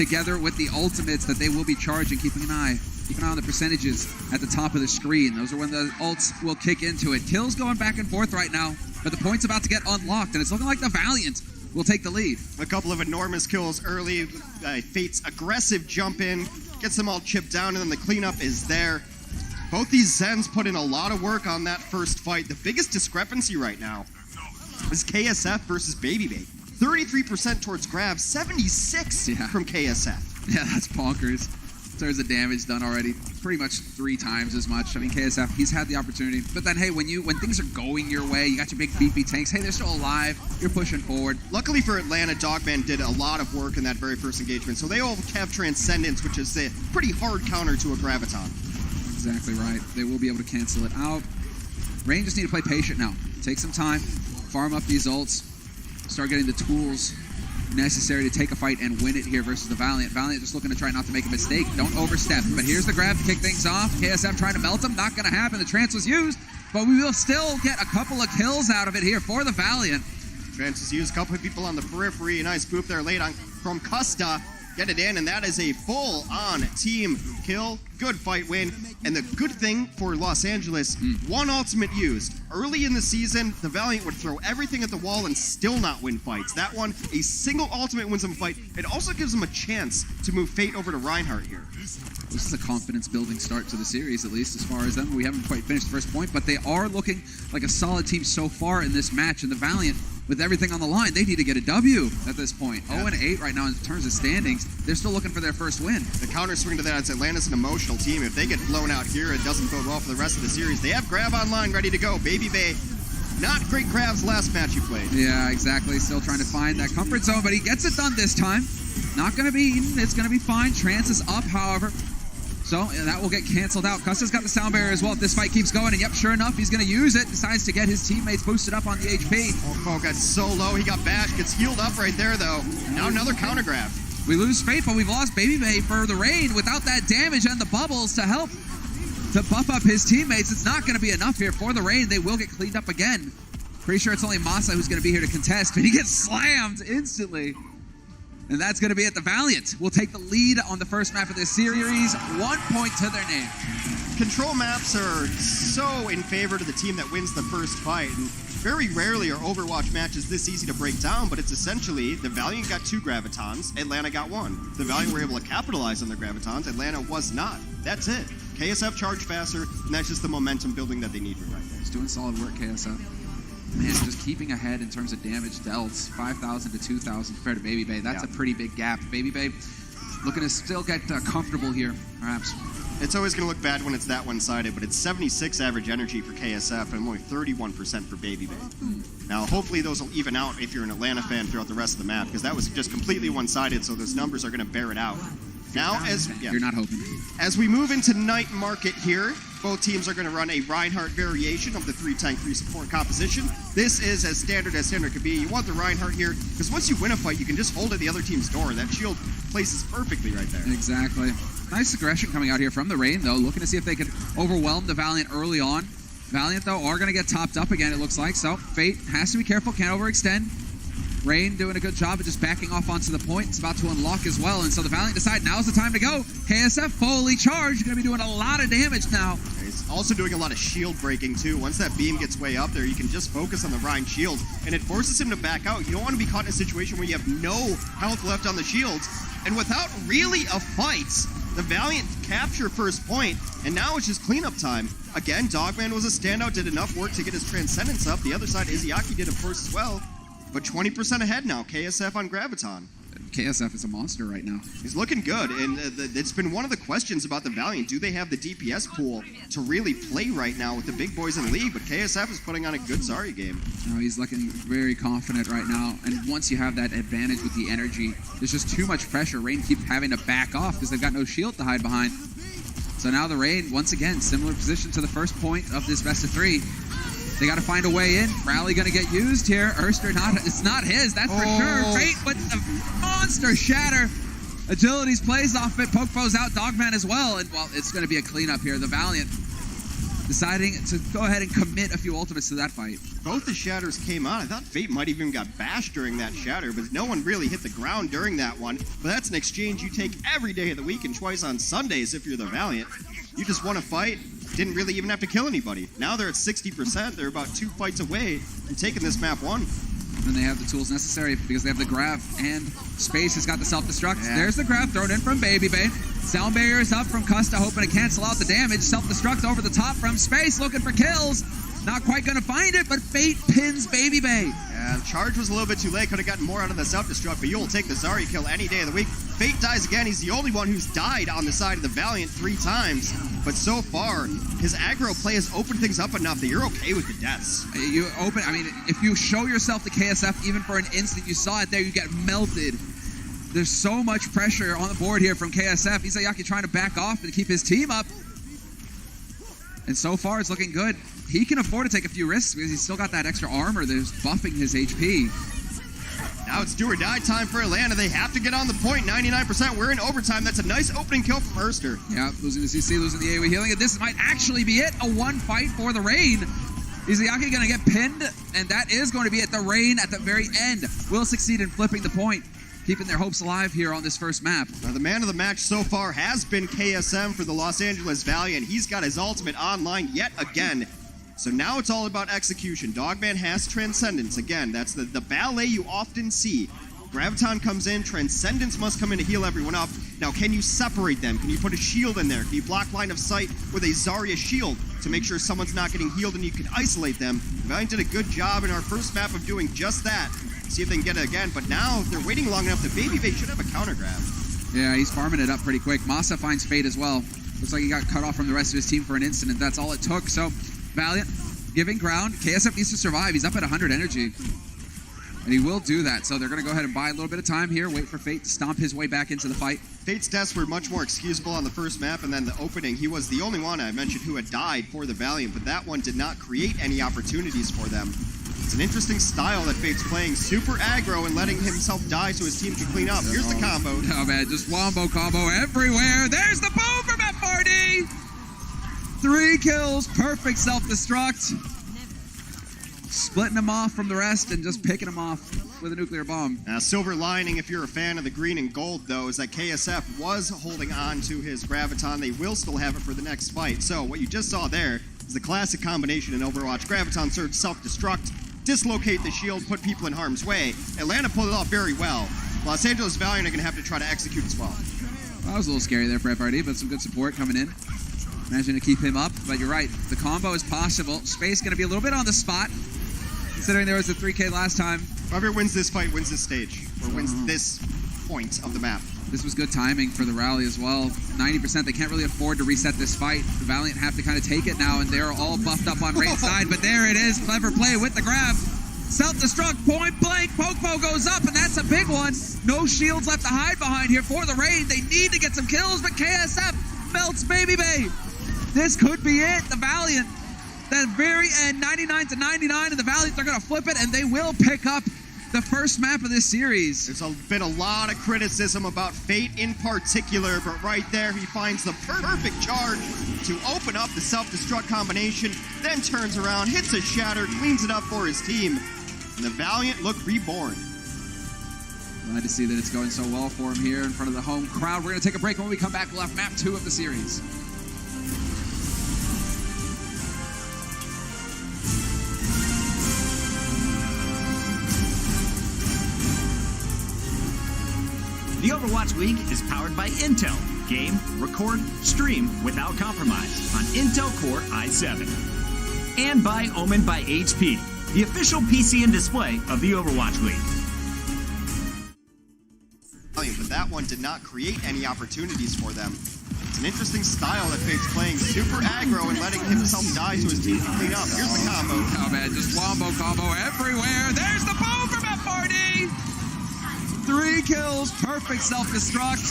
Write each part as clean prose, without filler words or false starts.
together with the ultimates that they will be charging. Keeping an eye on the percentages at the top of the screen. Those are when the ults will kick into it. Kills going back and forth right now, but the point's about to get unlocked, and it's looking like the Valiant will take the lead. A couple of enormous kills early. Fate's aggressive jump in gets them all chipped down, and then the cleanup is there. Both these Zens put in a lot of work on that first fight. The biggest discrepancy right now is KSF versus Babybay. 33% towards Grav, 76 from KSF. Yeah, that's bonkers. In terms of damage done already, pretty much 3 times as much. I mean, KSF, he's had the opportunity. But then, hey, when things are going your way, you got your big beefy tanks. Hey, they're still alive. You're pushing forward. Luckily for Atlanta, Dogman did a lot of work in that very first engagement. So they all have Transcendence, which is a pretty hard counter to a Graviton. Exactly right. They will be able to cancel it out. Rain just need to play patient now. Take some time, farm up these ults, start getting the tools necessary to take a fight and win it here versus the Valiant. Valiant just looking to try not to make a mistake. Don't overstep. But here's the grab to kick things off. KSF trying to melt him. Not going to happen. The trance was used, but we will still get a couple of kills out of it here for the Valiant. Trance is used. A couple of people on the periphery. Nice boop there late on from Custa. Get it in, and that is a full-on team kill. Good fight win. And the good thing for Los Angeles, one ultimate used. Early in the season, the Valiant would throw everything at the wall and still not win fights. That one, a single ultimate wins them a fight. It also gives them a chance to move Fate over to Reinhardt here. This is a confidence-building start to the series, at least as far as them. We haven't quite finished the first point, but they are looking like a solid team so far in this match. And the Valiant, with everything on the line, they need to get a W at this point. 0-8 right now in terms of standings. They're still looking for their first win. The counter swing to that is Atlanta's an emotional team. If they get blown out here, it doesn't bode well for the rest of the series. They have Grav online ready to go. Babybay, not great Grav's last match he played. Yeah, exactly. Still trying to find that comfort zone, but he gets it done this time. Not going to be eaten. It's going to be fine. Trance is up, however. So that will get canceled out. Custa's got the sound barrier as well if this fight keeps going. And yep, sure enough, he's going to use it. Decides to get his teammates boosted up on the HP. Oh, got so low. He got bashed. Gets healed up right there, though. Now another counter grab. We lose Fate, but we've lost Babybay for the raid. Without that damage and the bubbles to help to buff up his teammates, it's not going to be enough here for the raid. They will get cleaned up again. Pretty sure it's only Masaa who's going to be here to contest, but he gets slammed instantly. And that's going to be it. The Valiant will take the lead on the first map of this series. 1 point to their name. Control maps are so in favor to the team that wins the first fight. And very rarely are Overwatch matches this easy to break down, but it's essentially the Valiant got 2 Gravitons, Atlanta got 1. The Valiant were able to capitalize on their Gravitons, Atlanta was not. That's it. KSF charged faster, and that's just the momentum building that they need right there. He's doing solid work, KSF. Man, just keeping ahead in terms of damage dealt, 5,000 to 2,000 compared to Babybay. That's a pretty big gap. Babybay looking to still get comfortable here, perhaps. It's always going to look bad when it's that one-sided, but it's 76 average energy for KSF and only 31% for Babybay. Now, hopefully those will even out if you're an Atlanta fan throughout the rest of the map, because that was just completely one-sided, so those numbers are going to bear it out. Now, You're not hoping. As we move into Night Market here, both teams are going to run a Reinhardt variation of the 3-tank, 3-support composition. This is as standard could be. You want the Reinhardt here, because once you win a fight, you can just hold at the other team's door. That shield places perfectly right there. Exactly. Nice aggression coming out here from the Rain, though, looking to see if they could overwhelm the Valiant early on. Valiant, though, are going to get topped up again, it looks like, so Fate has to be careful, can't overextend. Rain doing a good job of just backing off onto the point. It's about to unlock as well, and so the Valiant decide now's the time to go. KSF fully charged, going to be doing a lot of damage now. He's also doing a lot of shield breaking too. Once that beam gets way up there, you can just focus on the Rhine shield, and it forces him to back out. You don't want to be caught in a situation where you have no health left on the shields, and without really a fight, the Valiant capture first point, and now it's just cleanup time. Again, Dogman was a standout, did enough work to get his Transcendence up. The other side, Izayaki did, of course, as well. But 20% ahead now, KSF on Graviton. KSF is a monster right now. He's looking good, and it's been one of the questions about the Valiant. Do they have the DPS pool to really play right now with the big boys in the league? But KSF is putting on a good Zarya game. No, he's looking very confident right now, and once you have that advantage with the energy, there's just too much pressure. Rain keeps having to back off because they've got no shield to hide behind. So now the Rain, once again, similar position to the first point of this best of 3. They got to find a way in. Rally going to get used here. Erster, it's not his, that's for sure. Fate, but the monster shatter. Agilities plays off it. Poke foes out. Dogman as well. And, well, it's going to be a cleanup here. The Valiant deciding to go ahead and commit a few ultimates to that fight. Both the shatters came out. I thought Fate might have even got bashed during that shatter, but no one really hit the ground during that one. But that's an exchange you take every day of the week and twice on Sundays if you're the Valiant. You just won a fight, didn't really even have to kill anybody. Now they're at 60%. They're about 2 fights away from taking this map 1. And they have the tools necessary because they have the grab, and Space has got the self-destruct. Yeah. There's the grab thrown in from Baby Bay. Sound barrier is up from Custa, hoping to cancel out the damage. Self-destruct over the top from Space, looking for kills. Not quite going to find it, but Fate pins Baby Bay. Yeah, the charge was a little bit too late. Could have gotten more out of the self-destruct, but you'll take the Zarya kill any day of the week. Fate dies again. He's the only one who's died on the side of the Valiant 3 times. But so far, his aggro play has opened things up enough that you're okay with the deaths. If you show yourself to KSF, even for an instant, you saw it there, you get melted. There's so much pressure on the board here from KSF. Izayaki trying to back off and keep his team up. And so far, it's looking good. He can afford to take a few risks because he's still got that extra armor that's buffing his HP. Now it's do or die time for Atlanta. They have to get on the point. 99%. We're in overtime. That's a nice opening kill from Erster. Yeah, losing the CC, losing the AoE healing. And this might actually be it. A 1 fight for the Rain. Izayaki going to get pinned, and that is going to be it. The Rain at the very end will succeed in flipping the point, keeping their hopes alive here on this first map. Now, the man of the match so far has been KSM for the Los Angeles Valiant. He's got his ultimate online yet again. So now it's all about execution. Dogman has Transcendence. Again, that's the ballet you often see. Graviton comes in, Transcendence must come in to heal everyone up. Now, can you separate them? Can you put a shield in there? Can you block line of sight with a Zarya shield to make sure someone's not getting healed and you can isolate them? Valiant did a good job in our first map of doing just that. See if they can get it again, but now if they're waiting long enough, the Baby Bay should have a counter grab. Yeah, he's farming it up pretty quick. Masaa finds Fate as well. Looks like he got cut off from the rest of his team for an instant, and that's all it took. So, Valiant giving ground. KSF needs to survive. He's up at 100 energy. And he will do that. So they're going to go ahead and buy a little bit of time here, wait for Fate to stomp his way back into the fight. Fate's deaths were much more excusable on the first map, and then the opening, he was the only one I mentioned who had died for the Valiant, but that one did not create any opportunities for them. It's an interesting style that Fate's playing, super aggro and letting himself die so his team can clean up. Here's the combo. Oh man, just wombo combo everywhere. There's the boom from F40! 3 kills, perfect self-destruct. Splitting them off from the rest and just picking them off with a nuclear bomb. Silver lining, if you're a fan of the green and gold, though, is that KSF was holding on to his Graviton. They will still have it for the next fight. So what you just saw there is the classic combination in Overwatch. Graviton Surge, self-destruct, dislocate the shield, put people in harm's way. Atlanta pulled it off very well. Los Angeles Valiant are going to have to try to execute as well. That was a little scary there for FRD, but some good support coming in. Imagine to keep him up, but you're right. The combo is possible. Space going to be a little bit on the spot, considering there was a 3K last time. Whoever wins this fight wins this stage, or wins this point of the map. This was good timing for the rally as well. 90%, they can't really afford to reset this fight. The Valiant have to kind of take it now, and they're all buffed up on right side, but there it is. Clever play with the grab. Self-destruct, point blank, Pokepo goes up, and that's a big one. No shields left to hide behind here for the Rain. They need to get some kills, but KSF melts Baby Bay. This could be it. The Valiant, that very end, 99-99, and the Valiant, they're going to flip it, and they will pick up the first map of this series. There's been a lot of criticism about Fate in particular, but right there he finds the perfect charge to open up the self-destruct combination, then turns around, hits a shatter, cleans it up for his team, and the Valiant look reborn. Glad to see that it's going so well for him here in front of the home crowd. We're going to take a break. When we come back, we'll have map 2 of the series. The Overwatch League is powered by Intel. Game, record, stream without compromise on Intel Core i7. And by Omen by HP, the official PC and display of the Overwatch League. But that one did not create any opportunities for them. It's an interesting style that Fate's playing, super aggro and letting himself die so his team can clean up. Here's the combo. Oh man, just wombo combo everywhere. There's the boom from F40! 3 kills, perfect self-destruct.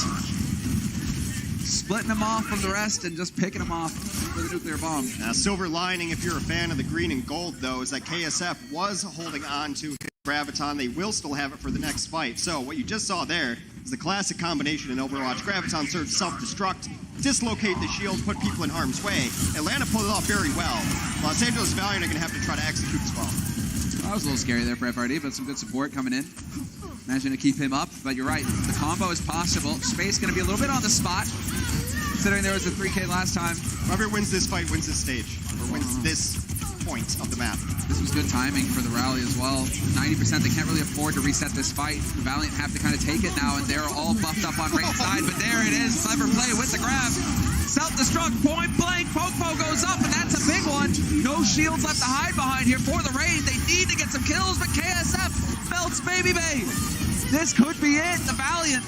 Splitting them off from the rest and just picking them off with a nuclear bomb. Now, silver lining, if you're a fan of the green and gold, though, is that KSF was holding on to his Graviton. They will still have it for the next fight. So what you just saw there It's the classic combination in Overwatch. Graviton Surge, self-destruct, dislocate the shield, put people in harm's way. Atlanta pulled it off very well. Los Angeles Valiant are going to have to try to execute as well. That was a little scary there for FRD, but some good support coming in. Imagine to keep him up, but you're right. The combo is possible. Space going to be a little bit on the spot, considering there was a 3K last time. Whoever wins this fight wins this stage, or wins this point of the map. This was good timing for the rally as well. 90%, they can't really afford to reset this fight. The Valiant have to kind of take it now, and they're all buffed up on right side, but there it is. Clever play with the grab. Self-destruct, point blank, Popo goes up, and that's a big one. No shields left to hide behind here for the raid. They need to get some kills, but KSF melts Baby Bay. This could be it. The Valiant,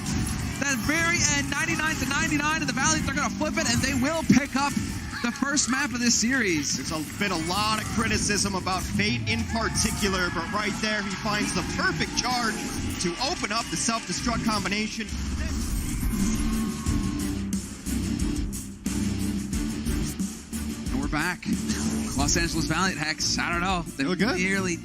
that very end, 99-99, and the Valiant, they're going to flip it, and they will pick up the first map of this series. There's been a lot of criticism about Fate in particular, but right there he finds the perfect charge to open up the self-destruct combination. And we're back. Los Angeles Valiant, Hex, I don't know. They look good. Nearly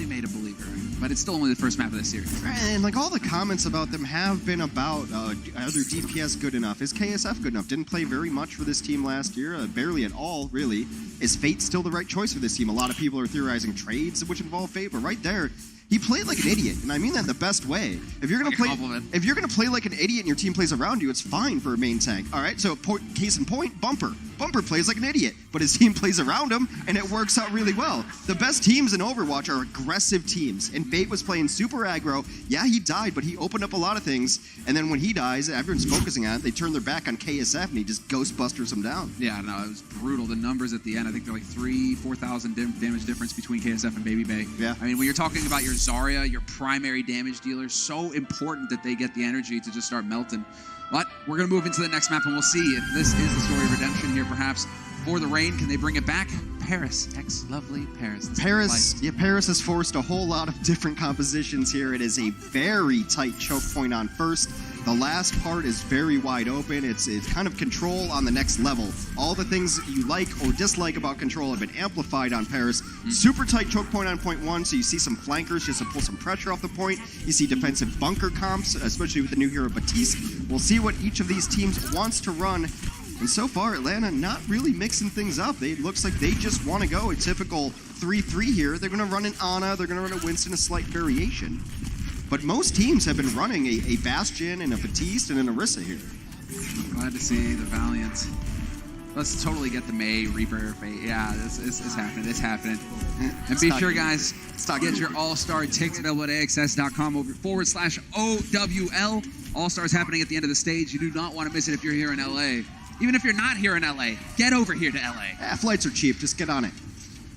made a believer, but it's still only the first map of this series. And like all the comments about them have been about are their DPS good enough? Is KSF good enough? Didn't play very much for this team last year, barely at all, really. Is Fate still the right choice for this team? A lot of people are theorizing trades which involve Fate, but right there, he played like an idiot, and I mean that in the best way. If you're gonna play like an idiot and your team plays around you, it's fine for a main tank. All right, so case in point, Bumper. Bumper plays like an idiot, but his team plays around him, and it works out really well. The best teams in Overwatch are aggressive teams, and Fate was playing super aggro. Yeah, he died, but he opened up a lot of things, and then when he dies, everyone's focusing on it. They turn their back on KSF, and he just Ghostbusters them down. Yeah, no, it was brutal. The numbers at the end, I think they're like 4,000 damage difference between KSF and Baby Bay. Yeah. I mean, when you're talking about your Zarya, your primary damage dealer, so important that they get the energy to just start melting. But we're going to move into the next map, and we'll see if this is the story of redemption here, perhaps, for the Rain. Can they bring it back? Paris. Lovely Paris. Paris has forced a whole lot of different compositions here. It is a very tight choke point on first. The last part is very wide open. It's kind of control on the next level. All the things that you like or dislike about control have been amplified on Paris. Super tight choke point on point one, so you see some flankers just to pull some pressure off the point. You see defensive bunker comps, especially with the new hero Batiste. We'll see what each of these teams wants to run. And so far, Atlanta not really mixing things up. It looks like they just want to go a typical 3-3 here. They're going to run an Ana, they're going to run a Winston, a slight variation. But most teams have been running a Bastion and a Batiste and an Orisa here. Glad to see the Valiant. Let's totally get the May Reaper Fate. Yeah, it's happening. It's happening. And be sure, guys, get your All-Star tickets available at AXS.com/OWL. All-Stars happening at the end of the stage. You do not want to miss it if you're here in LA. Even if you're not here in LA, get over here to LA. Yeah, flights are cheap. Just get on it.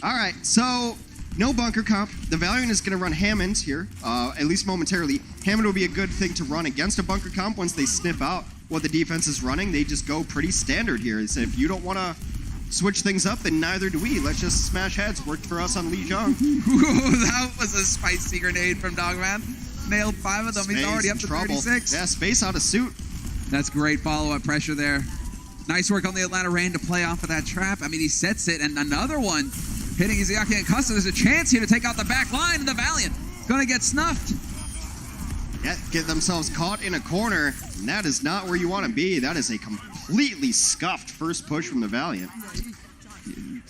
All right, so no bunker comp. The Valiant is going to run Hammond here, at least momentarily. Hammond will be a good thing to run against a bunker comp once they sniff out what the defense is running. They just go pretty standard here. They say, if you don't want to switch things up, then neither do we. Let's just smash heads. Worked for us on Lijiang. That was a spicy grenade from Dogman. Nailed 5 of them. Space, he's already up to 36. Yeah, Space out of suit. That's great follow-up pressure there. Nice work on the Atlanta Rain to play off of that trap. I mean, he sets it, and another one hitting Izayaki and Custa. There's a chance here to take out the back line, and the Valiant gonna get snuffed. Yeah, get themselves caught in a corner, and that is not where you want to be. That is a completely scuffed first push from the Valiant.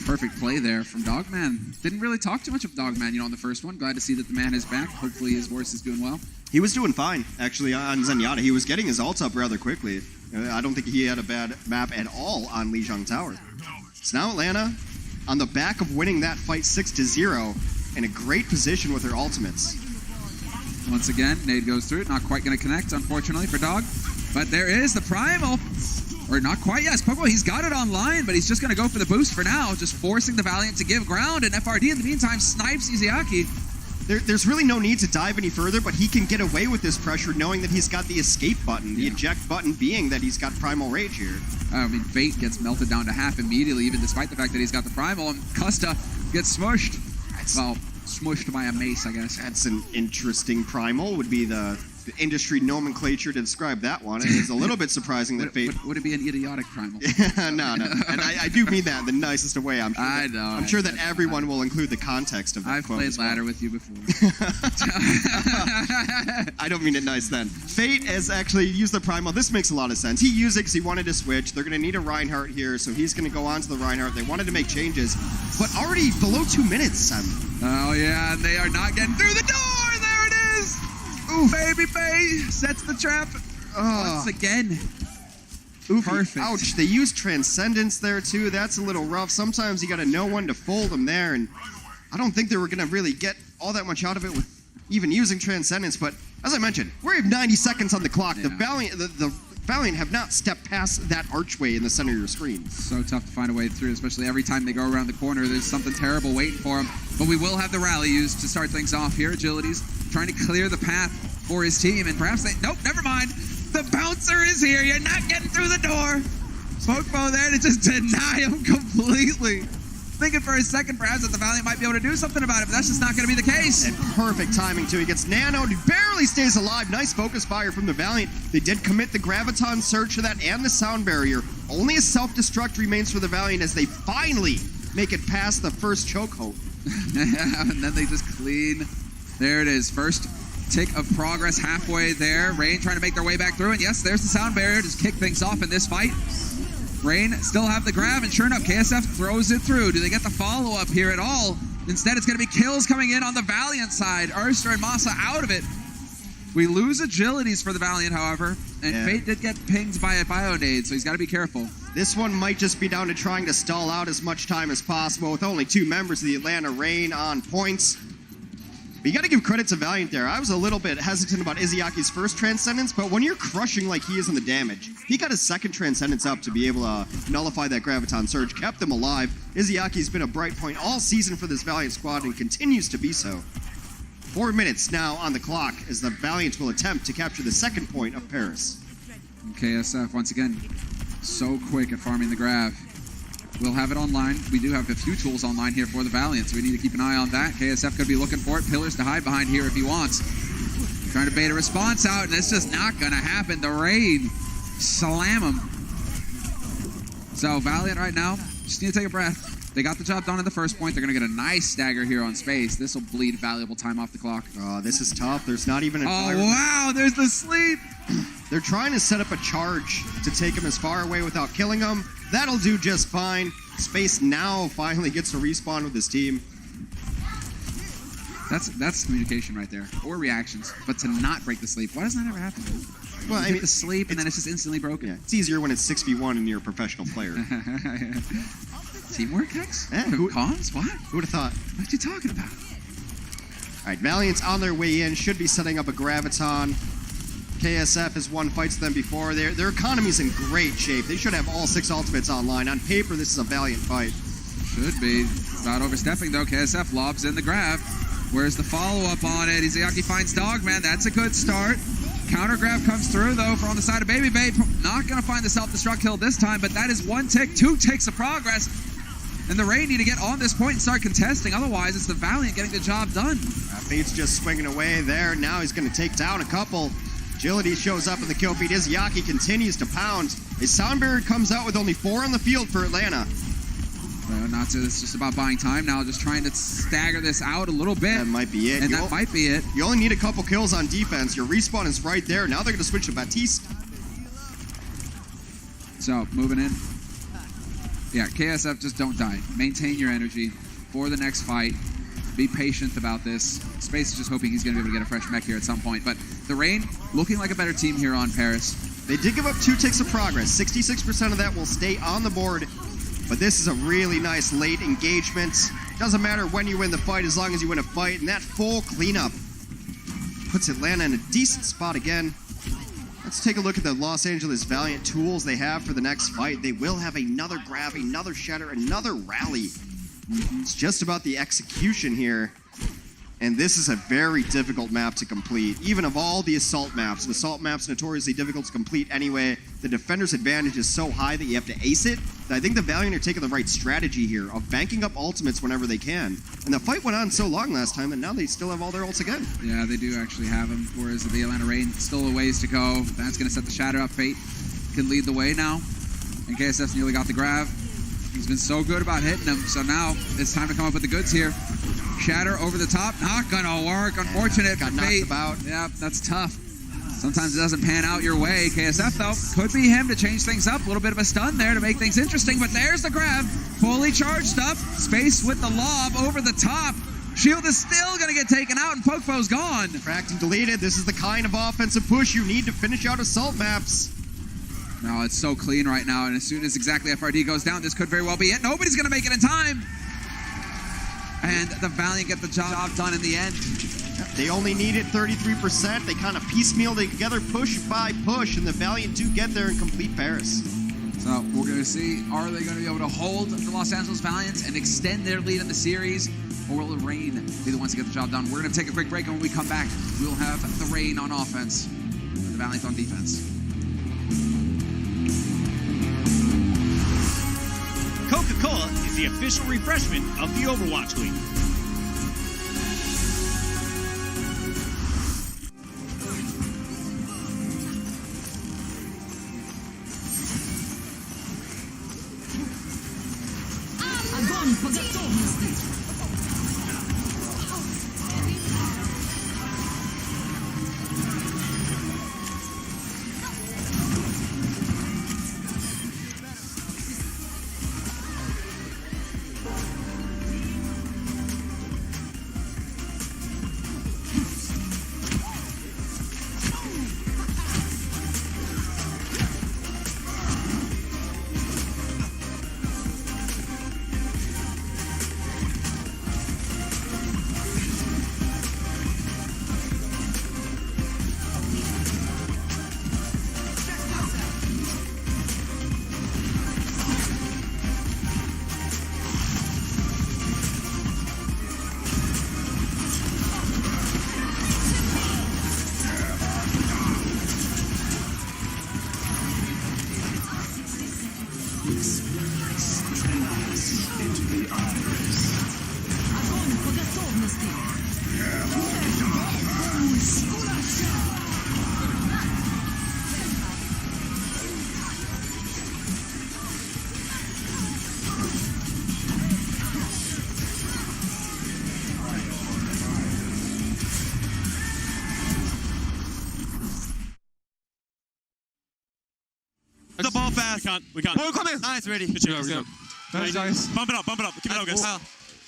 Perfect play there from Dogman. Didn't really talk too much of Dogman, on the first one. Glad to see that the man is back. Hopefully his horse is doing well. He was doing fine, actually, on Zenyatta. He was getting his ults up rather quickly. I don't think he had a bad map at all on Lijiang Tower. So now Atlanta, on the back of winning that fight 6-0, in a great position with their ultimates. Once again, nade goes through it. Not quite going to connect, unfortunately, for Dog. But there is the Primal. Or not quite, yes. Popo, he's got it online, but he's just going to go for the boost for now, just forcing the Valiant to give ground. And FRD, in the meantime, snipes Izayaki. There's really no need to dive any further, but he can get away with this pressure knowing that he's got the escape button, the eject button being that he's got Primal Rage here. I mean, Fate gets melted down to half immediately, even despite the fact that he's got the Primal, and Custa gets smushed. Well, smushed by a mace, I guess. That's an interesting Primal, would be the the industry nomenclature to describe that one. It is a little bit surprising that Fate... Would it be an idiotic primal? No. And I do mean that in the nicest of way. I'm sure I know. I'm sure that everyone will include the context of that I've quote played as well. ladder with you before. I don't mean it nice then. Fate has actually used the Primal. This makes a lot of sense. He used it because he wanted to switch. They're going to need a Reinhardt here, so he's going to go on to the Reinhardt. They wanted to make changes, but already below 2 minutes. Oh, yeah, and they are not getting through the door. There it is. Ooh, Baby Bay sets the trap once again. Oof, Perfect. Ouch. They used Transcendence there, too. That's a little rough. Sometimes you got to know when to fold them there, and I don't think they were going to really get all that much out of it with even using Transcendence, but as I mentioned, we have 90 seconds on the clock. Yeah. The Valiant have not stepped past that archway in the center of your screen. So tough to find a way through, especially every time they go around the corner. There's something terrible waiting for him. But we will have the rally used to start things off here. Agility's trying to clear the path for his team, and perhaps they... Nope, never mind. The bouncer is here. You're not getting through the door. Pokebo there to just deny him completely. Thinking for a second perhaps that the Valiant might be able to do something about it, but that's just not going to be the case. And perfect timing, too. He gets nanoed. He barely stays alive. Nice focus fire from the Valiant. They did commit the Graviton Surge to that and the Sound Barrier. Only a self-destruct remains for the Valiant as they finally make it past the first chokehold. And then they just clean. There it is. First tick of progress halfway there. Rain trying to make their way back through, and yes, there's the Sound Barrier. Just kick things off in this fight. Rain still have the grab, and sure enough, KSF throws it through. Do they get the follow-up here at all? Instead, it's going to be kills coming in on the Valiant side. Urster and Masaa out of it. We lose agilities for the Valiant, however, and Fate did get pinged by a Bionade, so he's got to be careful. This one might just be down to trying to stall out as much time as possible with only 2 members of the Atlanta Reign on points. But you got to give credit to Valiant there. I was a little bit hesitant about Izyaki's first Transcendence, but when you're crushing like he is in the damage, he got his second Transcendence up to be able to nullify that Graviton Surge, kept them alive. Izyaki's been a bright point all season for this Valiant squad and continues to be so. 4 minutes now on the clock as the Valiant will attempt to capture the second point of Paris. And KSF, once again, so quick at farming the grab. We'll have it online. We do have a few tools online here for the Valiant, so we need to keep an eye on that. KSF could be looking for it. Pillars to hide behind here if he wants. Trying to bait a response out, and it's just not going to happen. The Raid slam him. So Valiant right now, just need to take a breath. They got the job done in the first point. They're going to get a nice stagger here on space. This will bleed valuable time off the clock. Oh, this is tough. There's not even a... Oh, wow, there's the sleep. They're trying to set up a charge to take him as far away without killing him. That'll do just fine. Space now finally gets to respawn with his team. That's communication right there, or reactions. But to not break the sleep, why doesn't that ever happen? Well, you get the sleep, and then it's just instantly broken. Yeah, it's easier when it's 6v1 and you're a professional player. Teamwork, Hex? Yeah, Cons? What? Who would have thought? What are you talking about? All right, Valiant's on their way in. Should be setting up a Graviton. KSF has won fights with them before. Their economy's in great shape. They should have all 6 ultimates online. On paper, this is a Valiant fight. Should be. Without overstepping, though, KSF lobs in the grab. Where's the follow-up on it? Izayaki finds Dogman. That's a good start. Counter grab comes through, though, from the side of Baby Babe. Not going to find the self-destruct kill this time, but that is 1 tick, 2 ticks of progress. And the Rain need to get on this point and start contesting. Otherwise, it's the Valiant getting the job done. Fate's just swinging away there. Now he's going to take down a couple. Agility shows up in the kill feed. Izayaki continues to pound. A Sound Barrier comes out with only 4 on the field for Atlanta. It's just about buying time now, just trying to stagger this out a little bit. That might be it. And that might be it. You only need a couple kills on defense. Your respawn is right there. Now they're going to switch to Baptiste. So, moving in. Yeah, KSF, just don't die. Maintain your energy for the next fight. Be patient about this. Space is just hoping he's going to be able to get a fresh mech here at some point. But the Rain looking like a better team here on Paris. They did give up 2 ticks of progress. 66% of that will stay on the board. But this is a really nice late engagement. Doesn't matter when you win the fight as long as you win a fight. And that full cleanup puts Atlanta in a decent spot again. Let's take a look at the Los Angeles Valiant tools they have for the next fight. They will have another grab, another shatter, another rally. It's just about the execution here. And this is a very difficult map to complete. Even of all the assault maps notoriously difficult to complete anyway. The defender's advantage is so high that you have to ace it. That I think the Valiant are taking the right strategy here of banking up ultimates whenever they can. And the fight went on so long last time that now they still have all their ults again. Yeah, they do actually have them. Whereas the Atlanta Reign still a ways to go. That's going to set the Shatter up. Fate can lead the way now. And KSF's nearly got the grab. He's been so good about hitting them. So now it's time to come up with the goods here. Shatter over the top, not gonna work. Unfortunate for Fate. About. Yeah, that's tough. Sometimes it doesn't pan out your way. KSF though, could be him to change things up. A little bit of a stun there to make things interesting, but there's the grab. Fully charged up. Space with the lob over the top. Shield is still gonna get taken out and Pokefo's gone. Cracked and deleted. This is the kind of offensive push you need to finish out assault maps. No, it's so clean right now, and as soon as exactly FRD goes down, this could very well be it. Nobody's gonna make it in time. And the Valiant get the job done in the end. They only needed 33%. They kind of piecemealed it together, push by push, and the Valiant do get there and complete Paris. So we're going to see, are they going to be able to hold the Los Angeles Valiants and extend their lead in the series, or will the Reign be the ones to get the job done? We're going to take a quick break, and when we come back, we'll have the Reign on offense and the Valiant on defense. Coca-Cola is the official refreshment of the Overwatch League. Огонь по готовности! Огонь по готовности! The ball fast. We can't. Ball coming. Nice, ready. Good job, good job. Nice, nice. Bump it up. Keep it up, guys.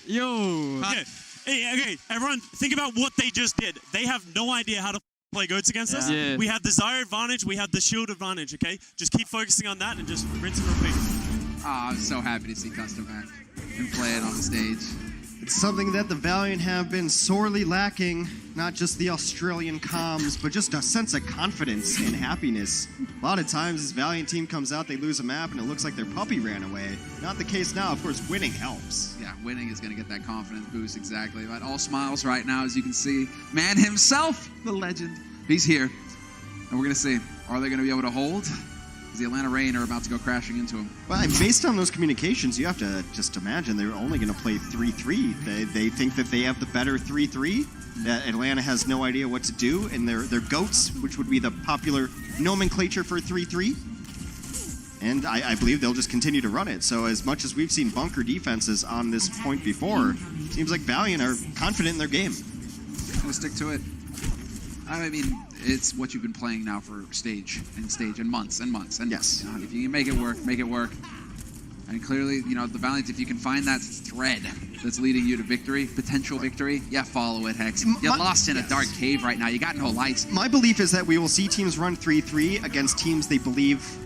Yo. Okay. Hey, everyone, think about what they just did. They have no idea how to play goats against us. Yeah. We have the Zyre advantage, we have the shield advantage, okay? Just keep focusing on that and just rinse and repeat. I'm so happy to see Custom back and play it on the stage. It's something that the Valiant have been sorely lacking, not just the Australian comms, but just a sense of confidence and happiness. A lot of times this Valiant team comes out, they lose a map, and it looks like their puppy ran away. Not the case now. Of course, winning helps. Yeah, winning is going to get that confidence boost, exactly. But all smiles right now, as you can see. Man himself, the legend, he's here. And we're going to see, are they going to be able to hold? Because the Atlanta Reign are about to go crashing into him. Well, and based on those communications, you have to just imagine they're only going to play 3-3. They think that they have the better 3-3. That Atlanta has no idea what to do, and their goats, which would be the popular nomenclature for 3-3. And I believe they'll just continue to run it. So as much as we've seen bunker defenses on this point before, seems like Valiant are confident in their game. I'm going to stick to it. I mean, it's what you've been playing now for stage and months and months. And yes, you know, if you can make it work, make it work. And clearly, you know, the Valiant, if you can find that thread that's leading you to victory, potential victory, yeah, follow it, Hex. You're lost in a dark cave right now. You got no lights. My belief is that we will see teams run 3-3 against teams they believe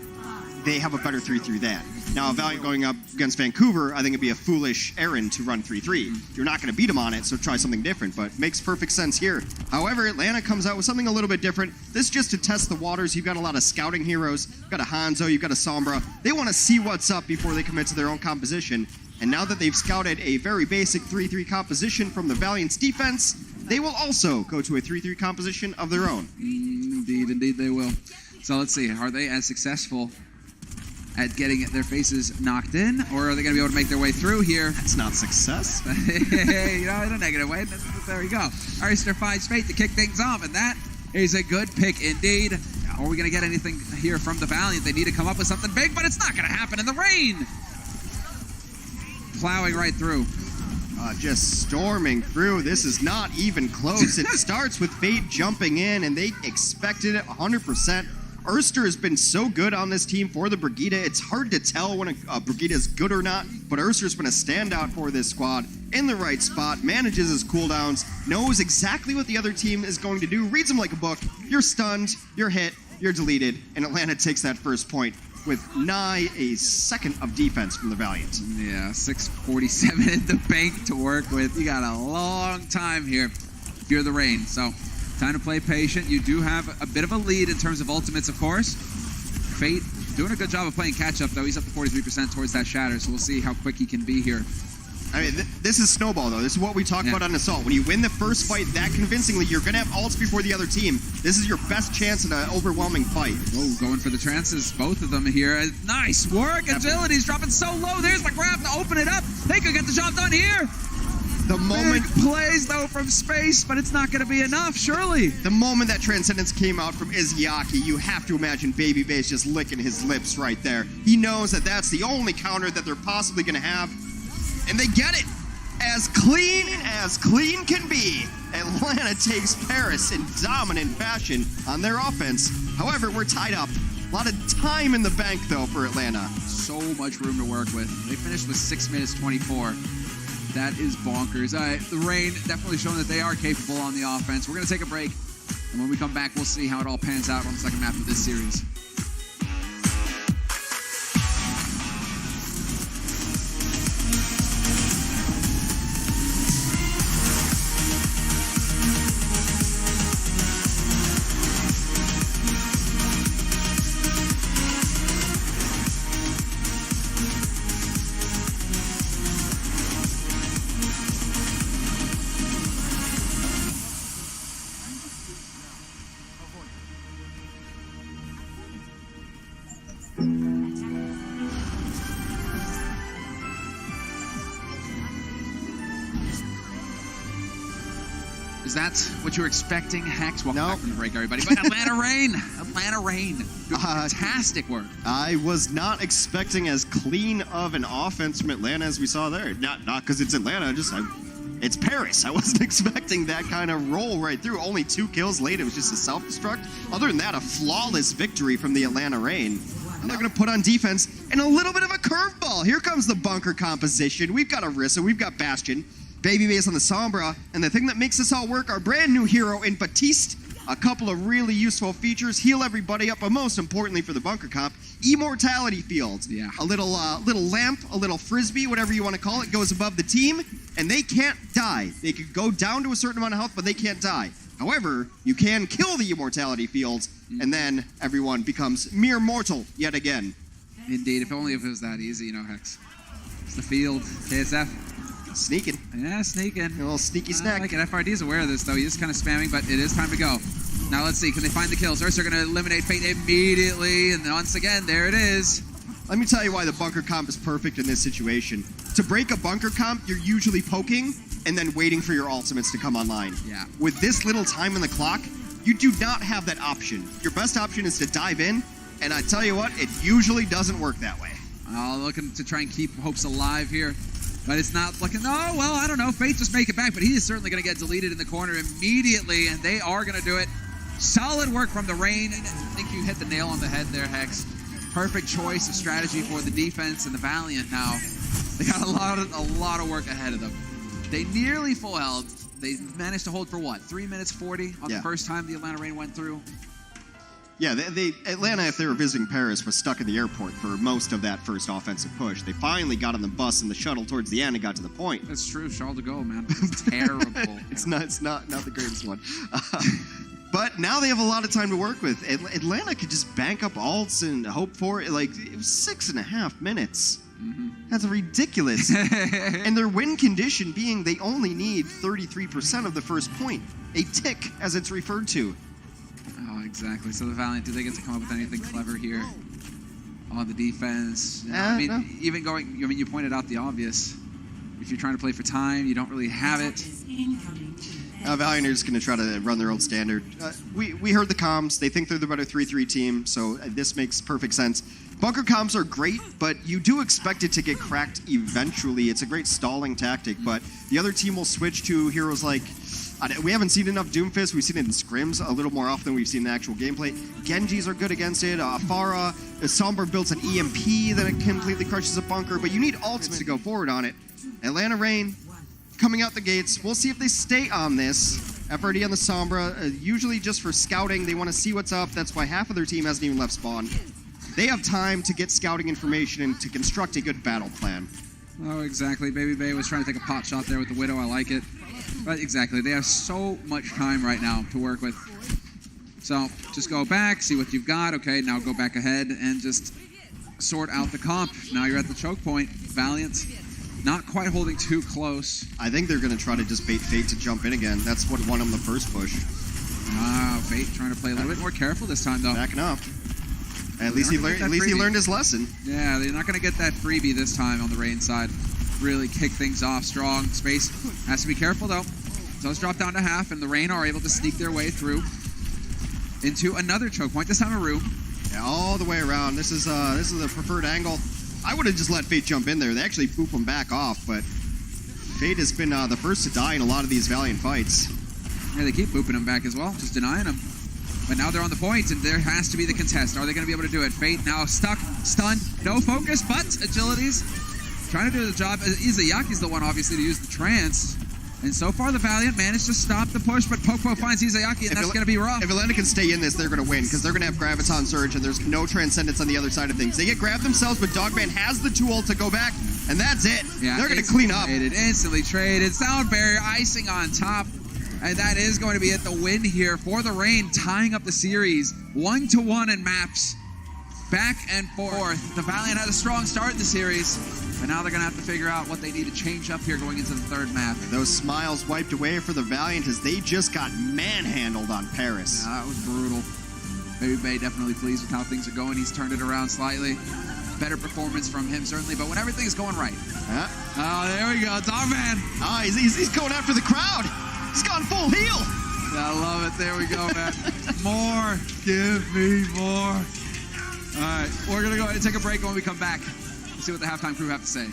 they have a better 3-3 than. Now, Valiant going up against Vancouver, I think it'd be a foolish errand to run 3-3. You're not going to beat them on it, so try something different, but makes perfect sense here. However, Atlanta comes out with something a little bit different. This is just to test the waters. You've got a lot of scouting heroes. You've got a Hanzo, you've got a Sombra. They want to see what's up before they commit to their own composition. And now that they've scouted a very basic 3-3 composition from the Valiant's defense, they will also go to a 3-3 composition of their own. Indeed they will. So let's see, are they as successful at getting their faces knocked in, or are they going to be able to make their way through here? That's not success. In a negative way. There we go. Arster finds Fate to kick things off, and that is a good pick indeed. Are we going to get anything here from the Valiant? They need to come up with something big, but it's not going to happen in the rain. Plowing right through. Just storming through. This is not even close. It starts with Fate jumping in, and they expected it 100%. Erster has been so good on this team for the Brigida. It's hard to tell when a Brigida is good or not, but Erster's been a standout for this squad. In the right spot, manages his cooldowns, knows exactly what the other team is going to do, reads them like a book. You're stunned, you're hit, you're deleted, and Atlanta takes that first point with nigh a second of defense from the Valiant. Yeah, 6:47 in the bank to work with. You got a long time here if you're the Rain. So time to play patient. You do have a bit of a lead in terms of ultimates, of course. Fate doing a good job of playing catch-up, though. He's up to 43% towards that Shatter, so we'll see how quick he can be here. I mean, this is Snowball, though. This is what we talk about on Assault. When you win the first fight that convincingly, you're going to have ults before the other team. This is your best chance in an overwhelming fight. Oh, going for the trances, both of them here. Nice work. Agility's dropping so low. There's the grab to open it up. They could get the job done here. The moment Big plays, though, from space, but it's not going to be enough, surely. The moment that Transcendence came out from Izzyaki, you have to imagine Babyface just licking his lips right there. He knows that that's the only counter that they're possibly going to have, and they get it. As clean can be. Atlanta takes Paris in dominant fashion on their offense. However, we're tied up. A lot of time in the bank, though, for Atlanta. So much room to work with. They finished with 6 minutes 24. That is bonkers. All right, the Rain definitely showing that they are capable on the offense. We're going to take a break, and when we come back, we'll see how it all pans out on the second map of this series. Is that what you were expecting, Hex? Welcome back from the break, everybody. But Atlanta Rain. Fantastic work. I was not expecting as clean of an offense from Atlanta as we saw there. Not because it's Atlanta, it's Paris. I wasn't expecting that kind of roll right through. Only 2 kills late. It was just a self-destruct. Other than that, a flawless victory from the Atlanta Rain. And they're going to put on defense and a little bit of a curveball. Here comes the bunker composition. We've got Orisa. We've got Bastion. Babyface on the Sombra, and the thing that makes this all work, our brand new hero in Batiste. A couple of really useful features, heal everybody up, but most importantly for the bunker comp, immortality fields. Yeah. A little lamp, a little frisbee, whatever you want to call it, goes above the team, and they can't die. They could go down to a certain amount of health, but they can't die. However, you can kill the immortality fields, and then everyone becomes mere mortal yet again. Indeed, if only if it was that easy, Hex. It's the field, KSF. Sneaking. Yeah, sneaking. A little sneaky snack. I like it. FRD's aware of this, though. He's kind of spamming, but it is time to go. Now let's see. Can they find the kills? Ursa are going to eliminate Fate immediately, and once again, there it is. Let me tell you why the bunker comp is perfect in this situation. To break a bunker comp, you're usually poking and then waiting for your ultimates to come online. Yeah. With this little time on the clock, you do not have that option. Your best option is to dive in, and I tell you what, it usually doesn't work that way. Looking to try and keep hopes alive here. But it's not looking, I don't know. Fate just make it back, but he is certainly going to get deleted in the corner immediately, and they are going to do it. Solid work from the Rain. I think you hit the nail on the head there, Hex. Perfect choice of strategy for the defense and the Valiant now. They got a lot of work ahead of them. They nearly full health. They managed to hold for what, 3 minutes 40 on the first time the Atlanta Rain went through? Yeah, Atlanta, if they were visiting Paris, was stuck in the airport for most of that first offensive push. They finally got on the bus and the shuttle towards the end and got to the point. That's true. Charles de Gaulle, man. It's terrible. It's not the greatest one. But now they have a lot of time to work with. Atlanta could just bank up ults and hope for it. Like, it was 6.5 minutes. That's ridiculous. And their win condition being they only need 33% of the first point. A tick, as it's referred to. Oh, exactly. So the Valiant, do they get to come up with anything clever here on the defense? I mean, No. even going, I mean, you pointed out the obvious. If you're trying to play for time, you don't really have it. Valiant are just going to try to run their own standard. We heard the comms. They think they're the better 3-3 team, so this makes perfect sense. Bunker comms are great, but you do expect it to get cracked eventually. It's a great stalling tactic, but the other team will switch to heroes like... we haven't seen enough Doomfist. We've seen it in scrims a little more often than we've seen in the actual gameplay. Genjis are good against it. Pharah, Sombra builds an EMP that it completely crushes a bunker, but you need ultimates to go forward on it. Atlanta Reign coming out the gates. We'll see if they stay on this. FRD on the Sombra, usually just for scouting. They want to see what's up. That's why half of their team hasn't even left spawn. They have time to get scouting information and to construct a good battle plan. Oh, exactly. Baby Bay was trying to take a pot shot there with the Widow. I like it. But exactly, they have so much time right now to work with. So just go back, see what you've got. Okay, now go back ahead and just sort out the comp. Now you're at the choke point. Valiant not quite holding too close. I think they're going to try to just bait Fate to jump in again. That's what won them the first push. Fate trying to play a little bit more careful this time, though. Backing up. At least he learned his lesson. Yeah, they're not going to get that freebie this time on the Reign side. Really kick things off strong. Space has to be careful, though. It does drop down to half, and the Reign are able to sneak their way through into another choke point, this time a room. Yeah, all the way around. This is the preferred angle. I would have just let Fate jump in there. They actually boop him back off, but Fate has been the first to die in a lot of these Valiant fights. Yeah, they keep booping him back as well, just denying him. But now they're on the point, and there has to be the contest. Are they going to be able to do it? Fate now stuck, stunned, no focus, but agilities. Trying to do the job. Izayaki's the one, obviously, to use the trance. And so far, the Valiant managed to stop the push, but Popo finds Izayaki, and that's going to be rough. If Atlanta can stay in this, they're going to win, because they're going to have Graviton Surge, and there's no Transcendence on the other side of things. They get grabbed themselves, but Dogman has the tool to go back, and that's it. Yeah, they're going to clean up. Instantly traded. Sound barrier, icing on top. And that is going to be it, the win here for the Reign, tying up the series 1-1 in maps. Back and forth. The Valiant had a strong start in the series, but now they're going to have to figure out what they need to change up here going into the third map. Those smiles wiped away for the Valiant as they just got manhandled on Paris. Yeah, that was brutal. Baby Bay definitely pleased with how things are going. He's turned it around slightly. Better performance from him, certainly, but when everything's going right. Oh, there we go, Dogman. Oh, he's going after the crowd. He's gone full heel. I love it. There we go, man. More. Give me more. All right, we're going to go ahead and take a break. When we come back, see what the halftime crew have to say.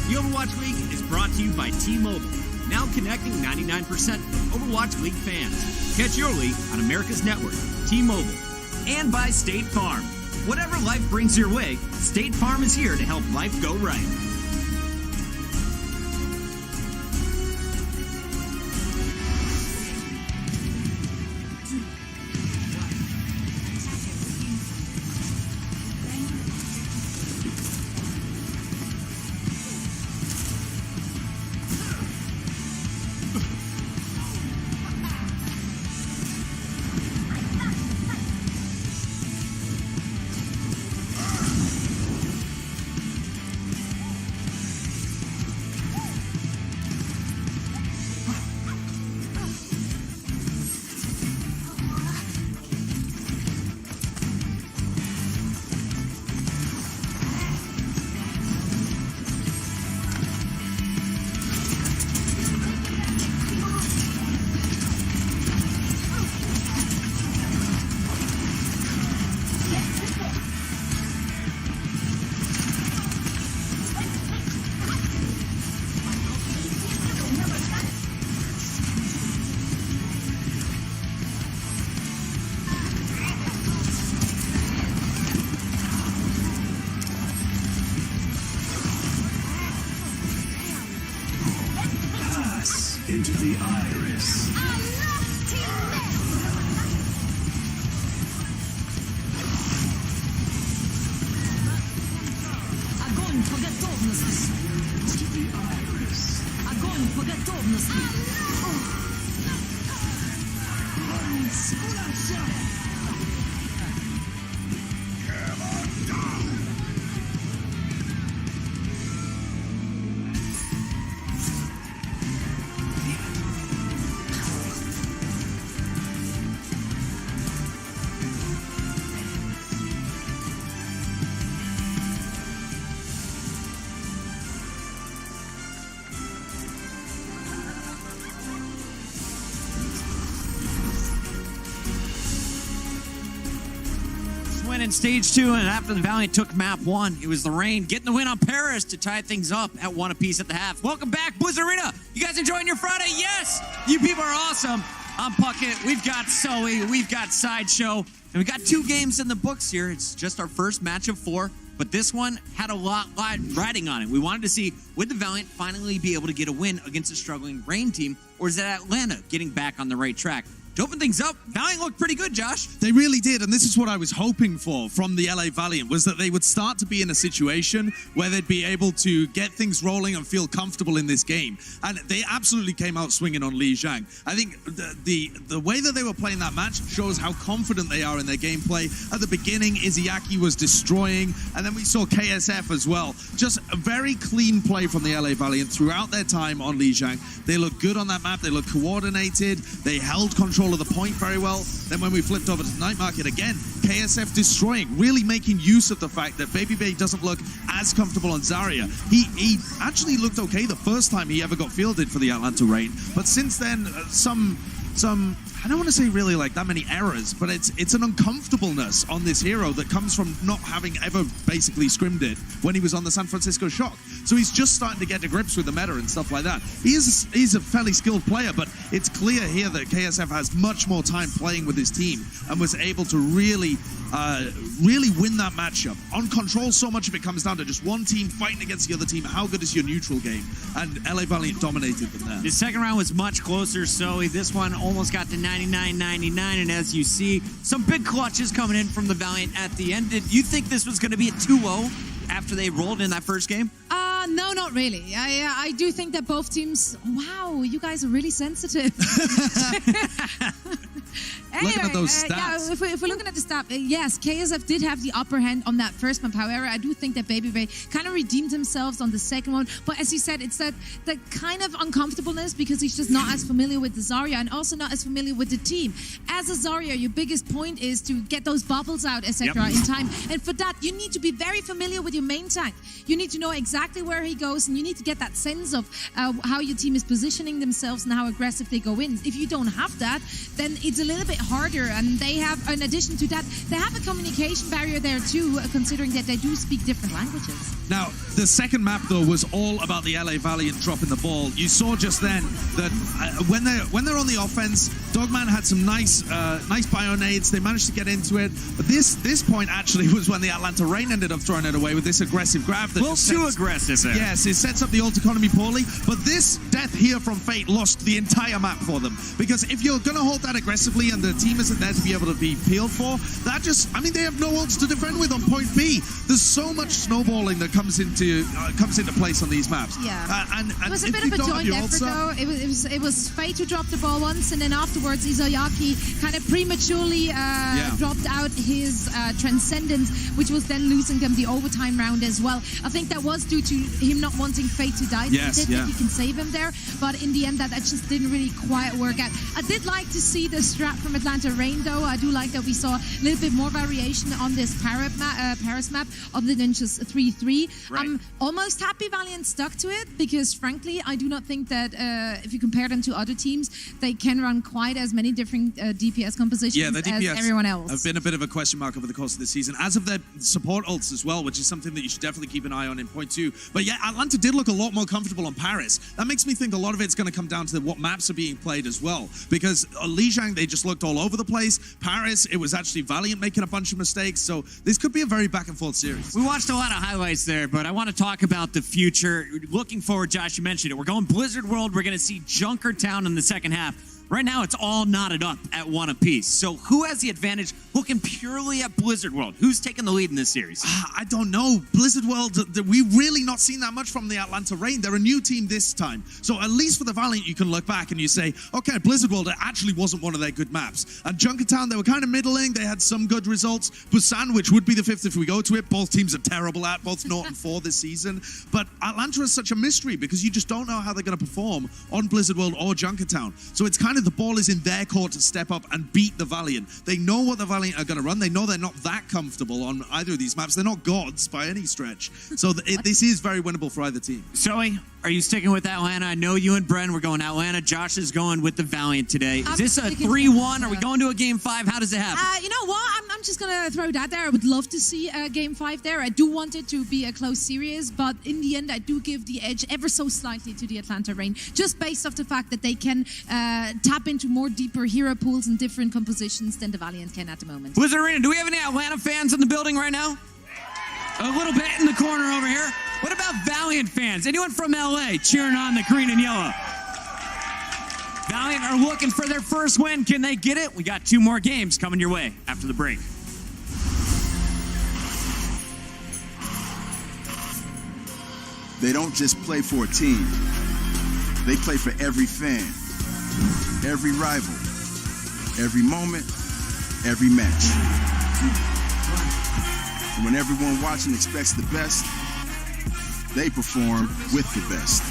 The Overwatch League is brought to you by T-Mobile, now connecting 99% of Overwatch League fans. Catch your league on America's network, T-Mobile. And by State Farm. Whatever life brings your way, State Farm is here to help life go right. win in stage 2, and after the Valiant took map 1, it was the Reign getting the win on Paris to tie things up at 1 apiece at the half. Welcome back, Blizzard Arena. You guys enjoying your Friday? Yes! You people are awesome. I'm Puckett. We've got Sully. We've got Sideshow. And we got 2 games in the books here. It's just our first match of 4. But this one had a lot riding on it. We wanted to see, would the Valiant finally be able to get a win against a struggling Reign team, or is it Atlanta getting back on the right track? To open things up, Valiant looked pretty good, Josh. They really did, and this is what I was hoping for from the LA Valiant, was that they would start to be in a situation where they'd be able to get things rolling and feel comfortable in this game. And they absolutely came out swinging on Li Zhang. I think the way that they were playing that match shows how confident they are in their gameplay. At the beginning, Izayaki was destroying, and then we saw KSF as well. Just a very clean play from the LA Valiant throughout their time on Li Zhang. They looked good on that map. They looked coordinated. They held control of the point very well. Then when we flipped over to Night Market again, KSF destroying, really making use of the fact that Baby Bay doesn't look as comfortable on Zarya. He actually looked okay the first time he ever got fielded for the Atlanta Reign, but since then some I don't want to say really like that many errors, but it's an uncomfortableness on this hero that comes from not having ever basically scrimmed it when he was on the San Francisco Shock. So he's just starting to get to grips with the meta and stuff like that. He's a fairly skilled player, but it's clear here that KSF has much more time playing with his team and was able to really win that matchup. On Control, so much of it comes down to just one team fighting against the other team. How good is your neutral game? And LA Valiant dominated them there. The second round was much closer, so this one almost got to 99-99, and as you see, some big clutches coming in from the Valiant at the end. Did you think this was going to be a 2-0 after they rolled in that first game? No, not really. I do think that both teams... Wow, you guys are really sensitive. Anyway, looking at those stats. If we're looking at the stat, yes, KSF did have the upper hand on that first map. However, I do think that Baby Bay kind of redeemed themselves on the second one. But as you said, it's that kind of uncomfortableness because he's just not as familiar with the Zarya and also not as familiar with the team. As a Zarya, your biggest point is to get those bubbles out, etc. in time. And for that, you need to be very familiar with your main tank. You need to know exactly where he goes, and you need to get that sense of how your team is positioning themselves and how aggressive they go in. If you don't have that, then it's a little bit harder, and they have, in addition to that, they have a communication barrier there too, considering that they do speak different languages. Now, the second map, though, was all about the LA Valiant dropping the ball. You saw just then that when they're on the offense, Dogman had some nice bio-nades. They managed to get into it. But this point actually was when the Atlanta Reign ended up throwing it away with this aggressive grab. That too aggressive there. Yes, it sets up the ult economy poorly. But this death here from Fate lost the entire map for them. Because if you're going to hold that aggressively and the team isn't there to be able to be peeled for, that just, I mean, they have no ults to defend with on point B. There's so much snowballing that comes into place on these maps. Yeah. And it was a bit of a joint effort, though. It was Fate who dropped the ball once, and then afterwards Izayaki kind of prematurely dropped out his Transcendence, which was then losing them the overtime round as well. I think that was due to him not wanting Fate to die. Yes, he did think he can save him there, but in the end that just didn't really quite work out. I did like to see the strat from Atlanta Reign, though. I do like that we saw a little bit more variation on this Paris map other than just 3-3. Right. I'm almost happy Valiant stuck to it because, frankly, I do not think that if you compare them to other teams, they can run quite as many different DPS compositions the DPS as everyone else. have been a bit of a question mark over the course of the season, as of their support ults as well, which is something that you should definitely keep an eye on in point 2. But yeah, Atlanta did look a lot more comfortable on Paris. That makes me think a lot of it's going to come down to what maps are being played as well, because Li Zhang, they just looked all over the place. Paris, it was actually Valiant making a bunch of mistakes, so this could be a very back and forth series. We watched a lot of highlights there, but I want to talk about the future. Looking forward, Josh, you mentioned it. We're going Blizzard World. We're going to see Junkertown in the second half. Right now, it's all knotted up at 1 apiece. So who has the advantage looking purely at Blizzard World? Who's taking the lead in this series? I don't know. Blizzard World, we've really not seen that much from the Atlanta Reign. They're a new team this time. So at least for the Valiant, you can look back and you say, okay, Blizzard World, it actually wasn't one of their good maps. And Junkertown, they were kind of middling. They had some good results. Busan, which would be the 5th if we go to it, both teams are terrible at, both 0 and 4 this season. But Atlanta is such a mystery because you just don't know how they're going to perform on Blizzard World or Junkertown. So it's kind of the ball is in their court to step up and beat the Valiant. They know what the Valiant are going to run. They know they're not that comfortable on either of these maps. They're not gods by any stretch. So this is very winnable for either team. Zoe, are you sticking with Atlanta? I know you and Bren were going Atlanta. Josh is going with the Valiant today. Is this a 3-1? Are we going to a game 5? How does it happen? You know what? I'm I'm just gonna throw that there. I would love to see Game 5 there. I do want it to be a close series, but in the end, I do give the edge ever so slightly to the Atlanta Reign, just based off the fact that they can tap into more deeper hero pools and different compositions than the Valiant can at the moment. Blizzard Arena, do we have any Atlanta fans in the building right now? A little bit in the corner over here. What about Valiant fans? Anyone from LA cheering on the green and yellow? Valiant are looking for their first win. Can they get it? We got 2 more games coming your way after the break. They don't just play for a team. They play for every fan, every rival, every moment, every match. And when everyone watching expects the best, they perform with the best.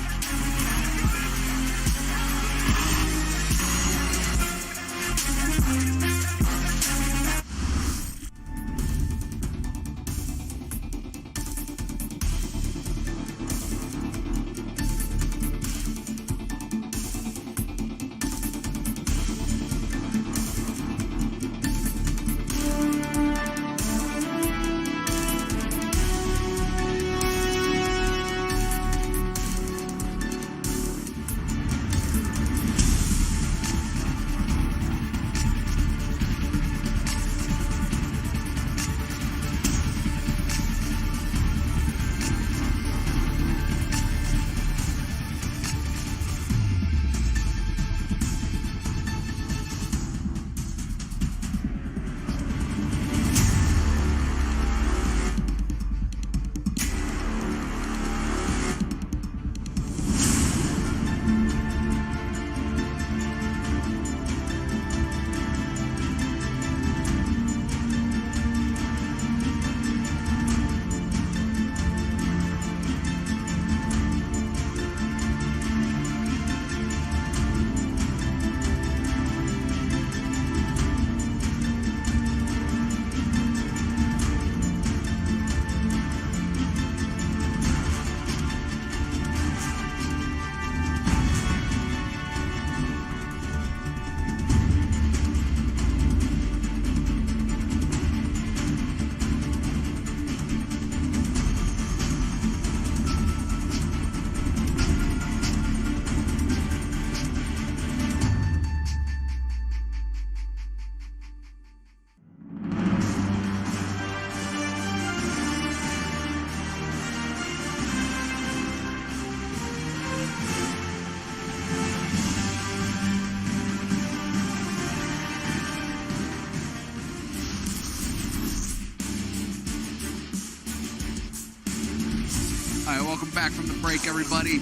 All right, welcome back from the break, everybody.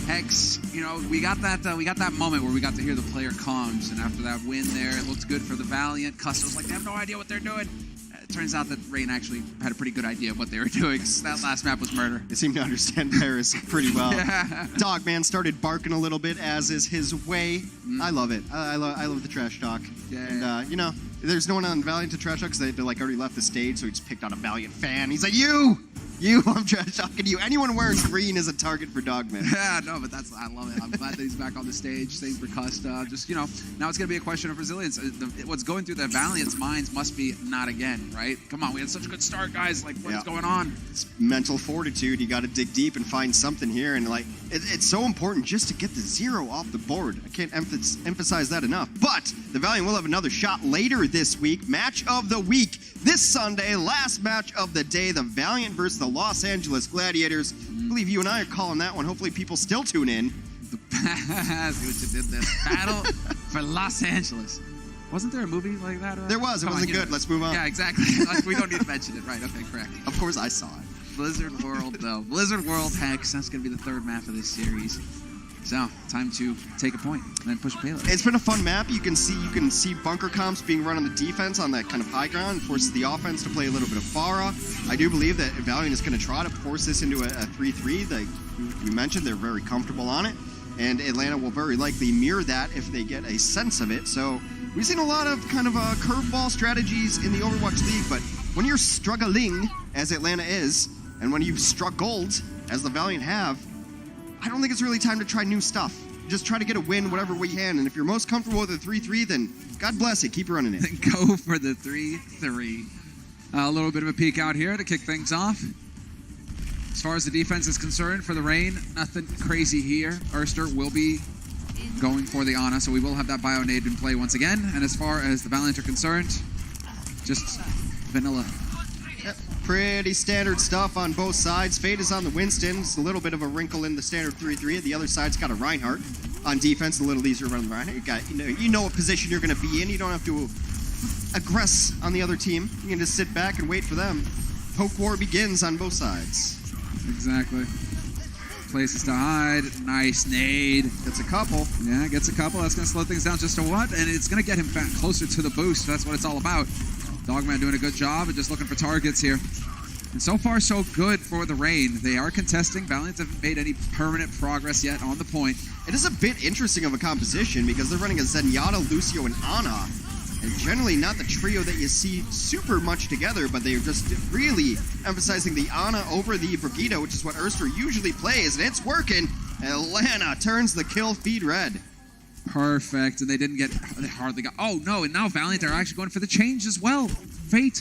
Hex, you know, we got that moment where we got to hear the player comms, and after that win there, it looked good for the Valiant. Customs like, they have no idea what they're doing. It turns out that Rain actually had a pretty good idea of what they were doing. That last map was murder. They seem to understand Paris pretty well. Yeah. Dogman started barking a little bit, as is his way. I love it. I love the trash talk. Yeah. And, you know, there's no one on Valiant to trash talk because they like already left the stage, so he just picked on a Valiant fan. He's like, you, I'm trash talking you. Anyone wearing green is a target for Dogman. Yeah, no, but I love it. I'm glad that he's back on the stage. Same for Custa. Just, you know, now it's going to be a question of resilience. What's going through the Valiant's minds must be not again, right? Come on, we had such a good start, guys. Like, what's going on? It's mental fortitude. You got to dig deep and find something here. And, like, it's so important just to get the 0 off the board. I can't emphasize that enough. But the Valiant will have another shot later this week. Match of the week this Sunday. Last match of the day. The Valiant versus the Los Angeles Gladiators. I believe you and I are calling that one. Hopefully people still tune in. See what you did there. Battle for Los Angeles. Wasn't there a movie like that? There was. It wasn't good. Let's move on. Yeah, exactly. We don't need to mention it. Right. Okay, correct. Of course I saw it. Blizzard World, though. Blizzard World Hex. That's going to be the third map of this series. So, time to take a point and then push a payload. It's been a fun map. You can see bunker comps being run on the defense on that kind of high ground. Forces the offense to play a little bit of Pharah. I do believe that Valiant is going to try to force this into a 3-3. Like we mentioned, they're very comfortable on it. And Atlanta will very likely mirror that if they get a sense of it. So we've seen a lot of kind of curveball strategies in the Overwatch League. But when you're struggling, as Atlanta is, and when you've struggled, as the Valiant have, I don't think it's really time to try new stuff. just try to get a win whatever way you can. And if you're most comfortable with a 3-3, then God bless you. Keep running it. Go for the 3-3. A little bit of a peek out here to kick things off. As far as the defense is concerned for the Reign, nothing crazy here. Erster will be going for the Ana, so we will have that bio nade in play once again. And as far as the Valiant are concerned, just vanilla. Yep, pretty standard stuff on both sides. Fate is on the Winston. It's a little bit of a wrinkle in the standard 3-3. The other side's got a Reinhardt. On defense, a little easier running the Reinhardt. You know what position you're going to be in. You don't have to aggress on the other team. You can just sit back and wait for them. Poke war begins on both sides. Exactly. Places to hide. Nice nade. Gets a couple. Yeah, gets a couple. That's going to slow things down just a what? And it's going to get him back closer to the boost. That's what it's all about. Dogman doing a good job and just looking for targets here. And so far, so good for the Reign. They are contesting. Valiant haven't made any permanent progress yet on the point. It is a bit interesting of a composition because they're running a Zenyatta, Lucio, and Ana. And generally not the trio that you see super much together, but they're just really emphasizing the Ana over the Brigitte, which is what Erster usually plays, and it's working. Atlanta turns the kill feed red. Perfect, and they didn't get, they hardly got, oh no, and now Valiant are actually going for the change as well. Fate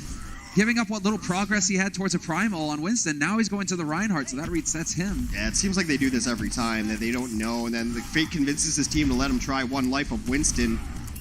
giving up what little progress he had towards a Primal on Winston. Now he's going to the Reinhardt, so that resets him. Yeah, it seems like they do this every time, that they don't know, and then the Fate convinces his team to let him try one life of Winston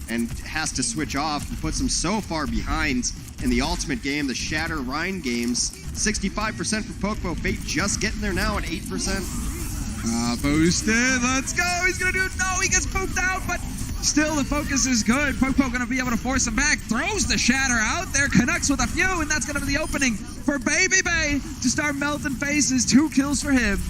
and has to switch off and puts him so far behind in the ultimate game, the Shatter Rhine games. 65% for Pokpo. Fate just getting there now at 8%. Boosted, let's go, he's gonna do it, no, he gets pooped out, but still the focus is good. Pokpo gonna be able to force him back, throws the Shatter out there, connects with a few, and that's gonna be the opening for Baby Bay to start melting faces. 2 kills for him.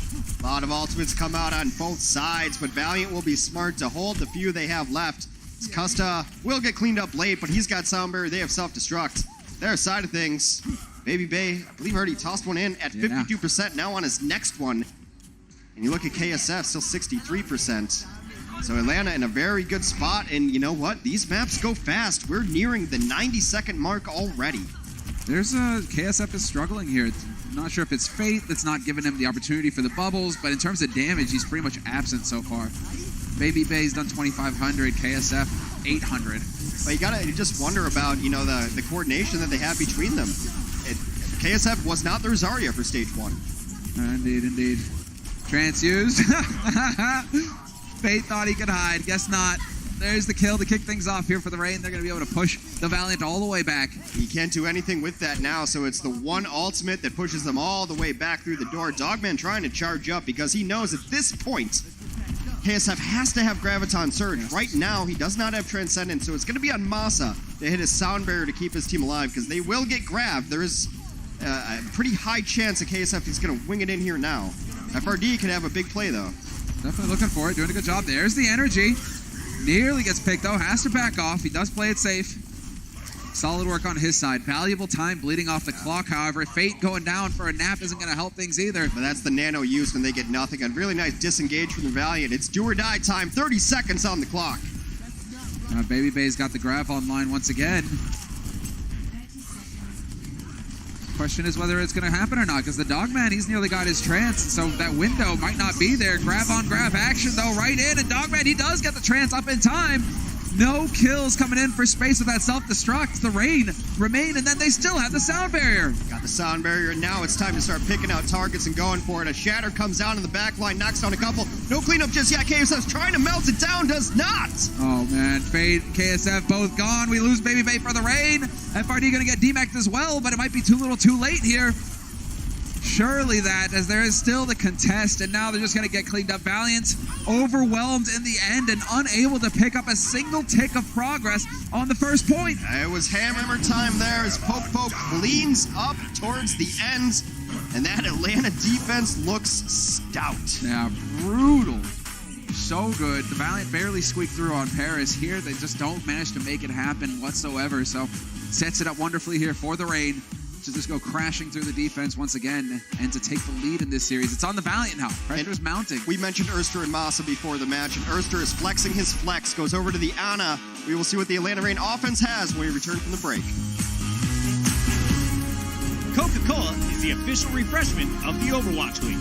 A lot of ultimates come out on both sides, but Valiant will be smart to hold the few they have left. Custa will get cleaned up late, but he's got Sound Barrier, they have self-destruct. Their side of things, Baby Bay, I believe already tossed one in at 52% now on his next one. And you look at KSF, still 63%. So Atlanta in a very good spot, and you know what? These maps go fast. We're nearing the 90-second mark already. There's KSF is struggling here. I'm not sure if it's Fate that's not giving him the opportunity for the bubbles, but in terms of damage, he's pretty much absent so far. Baby Bay's done 2,500, KSF 800. But you gotta just wonder about, you know, the coordination that they have between them. KSF was not their Zarya for stage 1. Indeed, indeed. Transfused. Fate thought he could hide. Guess not. There's the kill to kick things off here for the Reign. They're going to be able to push the Valiant all the way back. He can't do anything with that now, so it's the one ultimate that pushes them all the way back through the door. Dogman trying to charge up because he knows at this point KSF has to have Graviton Surge. Right now, he does not have Transcendence, so it's going to be on Masaa to hit his Sound Barrier to keep his team alive because they will get grabbed. There is a pretty high chance that KSF is going to wing it in here now. FRD can have a big play, though. Definitely looking for it, doing a good job. There's the energy. Nearly gets picked, though. Has to back off. He does play it safe. Solid work on his side. Valuable time bleeding off the clock, however. Fate going down for a nap isn't going to help things either. But that's the nano use when they get nothing. A really nice disengage from the Valiant. It's do or die time. 30 seconds on the clock. Baby Bay's got the grab online once again. Question is whether it's going to happen or not, because the Dogman, he's nearly got his trance, so that window might not be there. Grab on grab action, though, right in, and Dogman, he does get the trance up in time. No kills coming in for space with that self-destruct. The Reign remain, and then they still have the Sound Barrier. Got the Sound Barrier, and now it's time to start picking out targets and going for it. A Shatter comes out in the back line, knocks down a couple. No cleanup just yet. KSF's trying to melt it down, does not. Oh, man. Fade, KSF both gone. We lose Baby Bay for the Reign. FRD going to get demacked as well, but it might be too little too late here. Surely that, as there is still the contest, and now they're just going to get cleaned up. Valiant overwhelmed in the end and unable to pick up a single tick of progress on the first point. It was hammer time there as Poke leans up towards the end, and that Atlanta defense looks stout. Yeah, brutal. So good. The Valiant barely squeaked through on Paris. Here, they just don't manage to make it happen whatsoever, so sets it up wonderfully here for the Reign to just go crashing through the defense once again and to take the lead in this series. It's on the Valiant now. Pressure's mounting. We mentioned Erster and Masaa before the match, and Erster is flexing his flex, goes over to the Ana. We will see what the Atlanta Reign offense has when we return from the break. Coca-Cola is the official refreshment of the Overwatch League.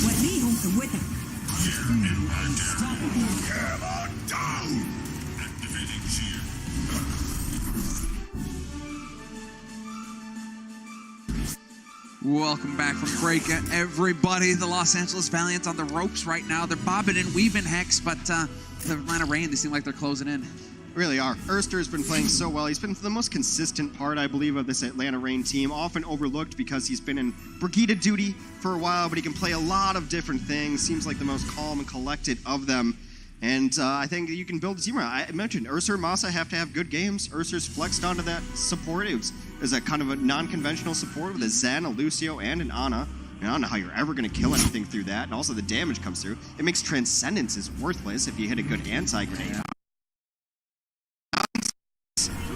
وريهم قوتك. Welcome back from break, everybody. The Los Angeles Valiant on the ropes right now. They're bobbing and weaving, Hex, but the Atlanta Reign, they seem like they're closing in. Really are. Erster's been playing so well. He's been the most consistent part, I believe, of this Atlanta Reign team. Often overlooked because he's been in Brigida duty for a while, but he can play a lot of different things. Seems like the most calm and collected of them. And I think you can build a team around. I mentioned Urser and Masaa have to have good games. Urser's flexed onto that support. It was a kind of a non-conventional support with a Zen, a Lucio, and an Ana. And I don't know how you're ever going to kill anything through that. And also the damage comes through. It makes Transcendence is worthless if you hit a good anti-grenade.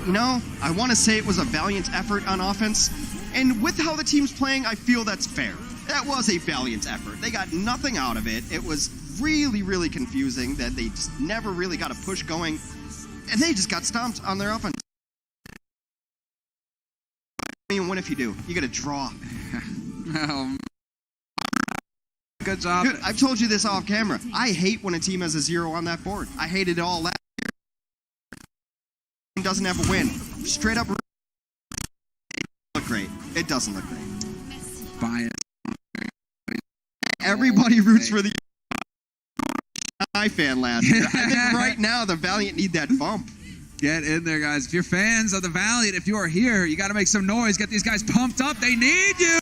You know, I want to say it was a valiant effort on offense. And with how the team's playing, I feel that's fair. That was a valiant effort. They got nothing out of it. It was really, really confusing that they just never really got a push going. And they just got stomped on their offense. I mean, what if you do? You got to draw. Good job. Dude, I've told you this off camera. I hate when a team has a 0 on that board. I hated it all last year. Doesn't have a win. Straight up. Look great. It doesn't look great. Bias. Everybody roots for the fan last year. I think right now the Valiant need that bump. Get in there, guys. If you're fans of the Valiant, if you are here, you got to make some noise. Get these guys pumped up. They need you.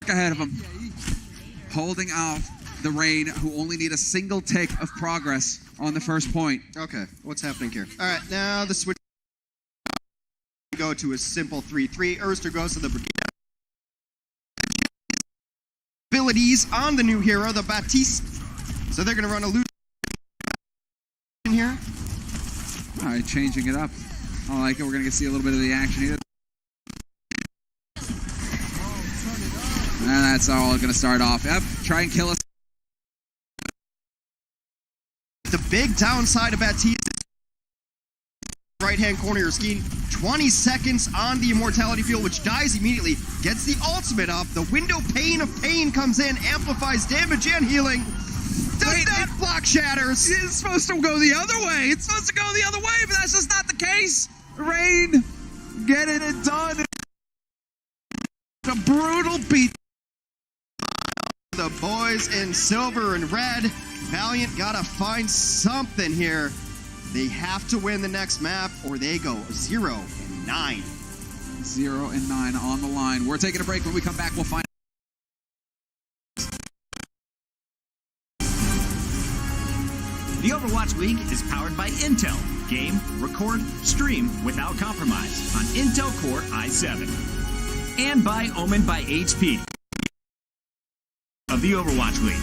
Ahead of them. Holding off the Reign, who only need a single tick of progress on the first point. Okay, what's happening here? All right, now the switch. Go to a simple 3-3. Erster goes to the Brigade. Abilities on the new hero, the Baptiste. So they're going to run a loot in here. All right, changing it up. I like it. We're going to see a little bit of the action here. And that's all going to start off. Yep, try and kill us. The big downside of Baptiste right-hand corner of your screen, 20 seconds on the immortality field, which dies immediately, gets the ultimate up, the window pane of pain comes in, amplifies damage and healing, does that block shatters. It's supposed to go the other way. It's supposed to go the other way, but that's just not the case. Reign, getting it done. A brutal beat. The boys in silver and red, Valiant gotta find something here. They have to win the next map or they go 0-9. 0-9 on the line. We're taking a break. When we come back, we'll find The Overwatch League is powered by Intel. Game, record, stream without compromise on Intel Core i7. And by Omen by HP of the Overwatch League.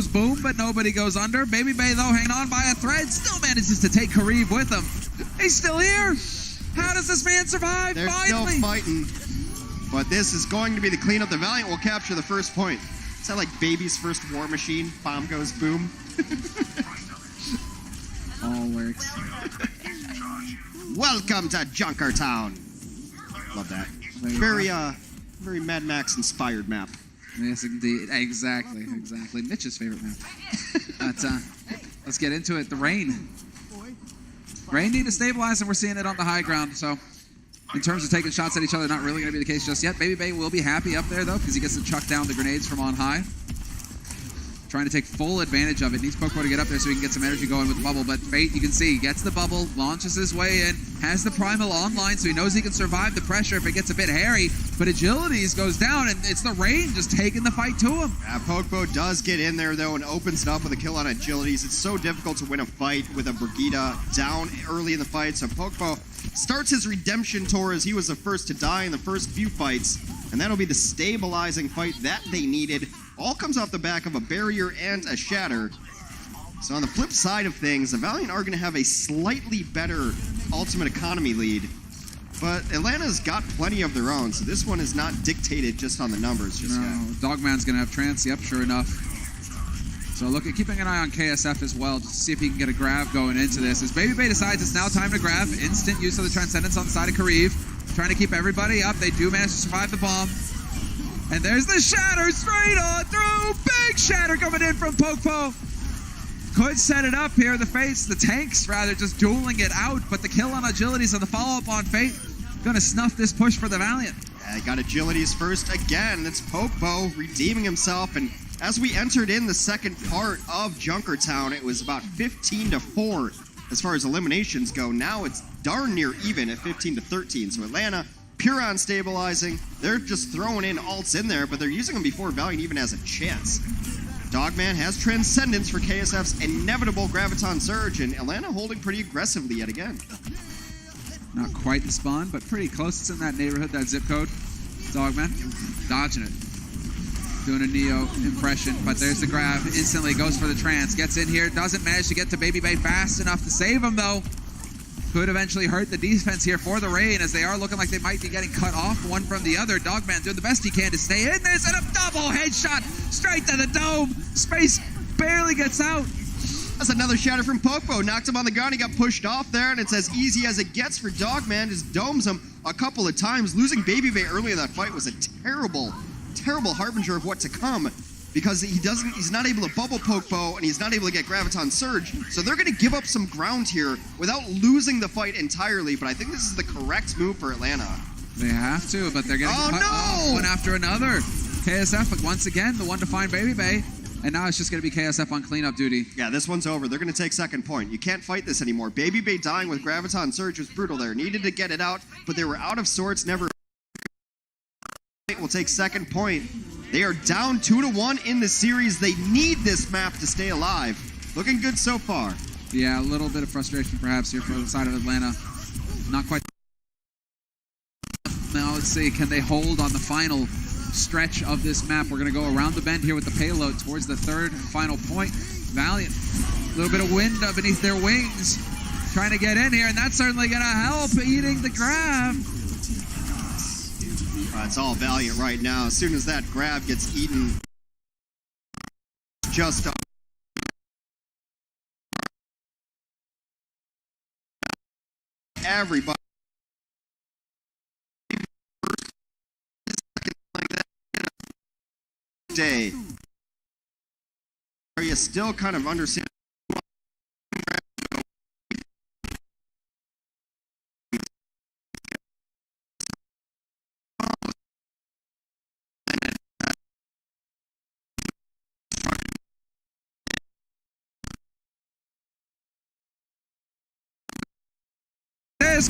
Boom, but nobody goes under. Baby Bay, though, hanging on by a thread, still manages to take Kareev with him. He's still here. How does this man survive? They're Finally. still fighting. But this is going to be the cleanup. The Valiant will capture the first point. Is that like Baby's first war machine? Bomb goes boom. All works. Welcome to Junkertown. Love that. Very Mad Max inspired map. Yes, indeed. Exactly. Mitch's favorite map. But let's get into it. The Rain. Rain need to stabilize, and we're seeing it on the high ground. So, in terms of taking shots at each other, not really going to be the case just yet. Baby Bay will be happy up there, though, because he gets to chuck down the grenades from on high. Trying to take full advantage of it. Needs Pokemon to get up there so he can get some energy going with the bubble. But Fate, you can see, gets the bubble, launches his way in, has the Primal online, so he knows he can survive the pressure if it gets a bit hairy. But Agilities goes down, and it's the Rain just taking the fight to him. Pokemon does get in there, though, and opens it up with a kill on Agilities. It's so difficult to win a fight with a Brigida down early in the fight. So Pokemon starts his redemption tour as he was the first to die in the first few fights. And that'll be the stabilizing fight that they needed. All comes off the back of a barrier and a shatter. So on the flip side of things, the Valiant are going to have a slightly better ultimate economy lead. But Atlanta's got plenty of their own, so this one is not dictated just on the numbers just yet. Dogman's going to have trance. Yep, sure enough. So keeping an eye on KSF as well, just to see if he can get a grab going into this. As Baby Bay decides it's now time to grab, instant use of the Transcendence on the side of Kareev. Trying to keep everybody up. They do manage to survive the bomb. And there's the shatter straight on through. Big shatter coming in from Pokepo. Could set it up here. The tanks rather just dueling it out. But the kill on Agilities and the follow-up on Fate gonna snuff this push for the Valiant. Yeah, got Agilities first again. It's Pokepo redeeming himself. And as we entered in the second part of Junkertown, it was about 15-4 as far as eliminations go. Now it's darn near even at 15-13. So Atlanta, Puron stabilizing. They're just throwing in alts in there, but they're using them before Valiant even has a chance. Dogman has Transcendence for KSF's inevitable Graviton Surge, and Atlanta holding pretty aggressively yet again. Not quite the spawn, but pretty close. It's in that neighborhood, that zip code. Dogman dodging it. Doing a Neo impression, but there's the grab. Instantly goes for the trance. Gets in here. Doesn't manage to get to Baby Bay fast enough to save him, though. Could eventually hurt the defense here for the Rain, as they are looking like they might be getting cut off one from the other. Dogman doing the best he can to stay in this, and a double headshot straight to the dome. Space barely gets out. That's another shatter from Pokepo. Knocked him on the ground. He got pushed off there, and it's as easy as it gets for Dogman. Just domes him a couple of times. Losing Baby Bay early in that fight was a terrible harbinger of what to come, because he's not able to bubble Pokepo, and he's not able to get Graviton Surge. So they're going to give up some ground here without losing the fight entirely, but I think this is the correct move for Atlanta. They have to, but they're getting cut off one after another. KSF, once again, the one to find Baby Bay. And now it's just going to be KSF on cleanup duty. Yeah, this one's over. They're going to take second point. You can't fight this anymore. Baby Bay dying with Graviton Surge was brutal there. Needed to get it out, but they were out of sorts. Never will take second point. They are down 2-1 in the series. They need this map to stay alive. Looking good so far. Yeah, a little bit of frustration perhaps here for the side of Atlanta. Not quite. Now let's see, can they hold on the final stretch of this map? We're going to go around the bend here with the payload towards the third and final point. Valiant, a little bit of wind beneath their wings, trying to get in here, and that's certainly going to help eating the grab. It's all Valiant right now. As soon as that grab gets eaten, just everybody. Day. Are you still kind of understanding?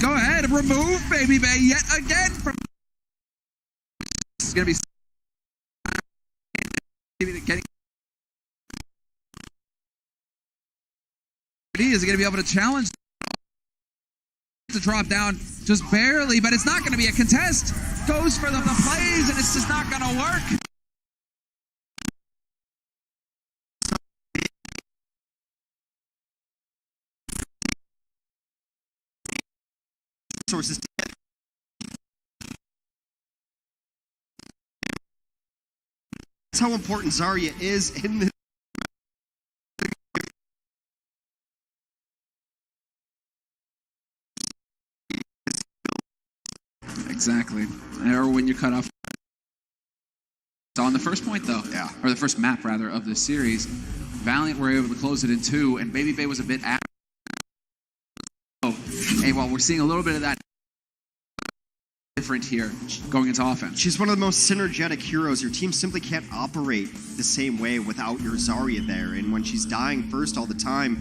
Go ahead and remove Baby Bay yet again from. This is going to be getting. Is he going to be able to challenge to drop down just barely, but it's not going to be a contest. Goes for the plays, and it's just not going to work. sources. That's how important Zarya is in this. Exactly. Or when you cut off. So on the first point, though, or the first map, rather, of this series, Valiant were able to close it in 2, and Baby Bay was a bit after. Hey, well, we're seeing a little bit of that different here going into offense. She's one of the most synergetic heroes. Your team simply can't operate the same way without your Zarya there. And when she's dying first all the time,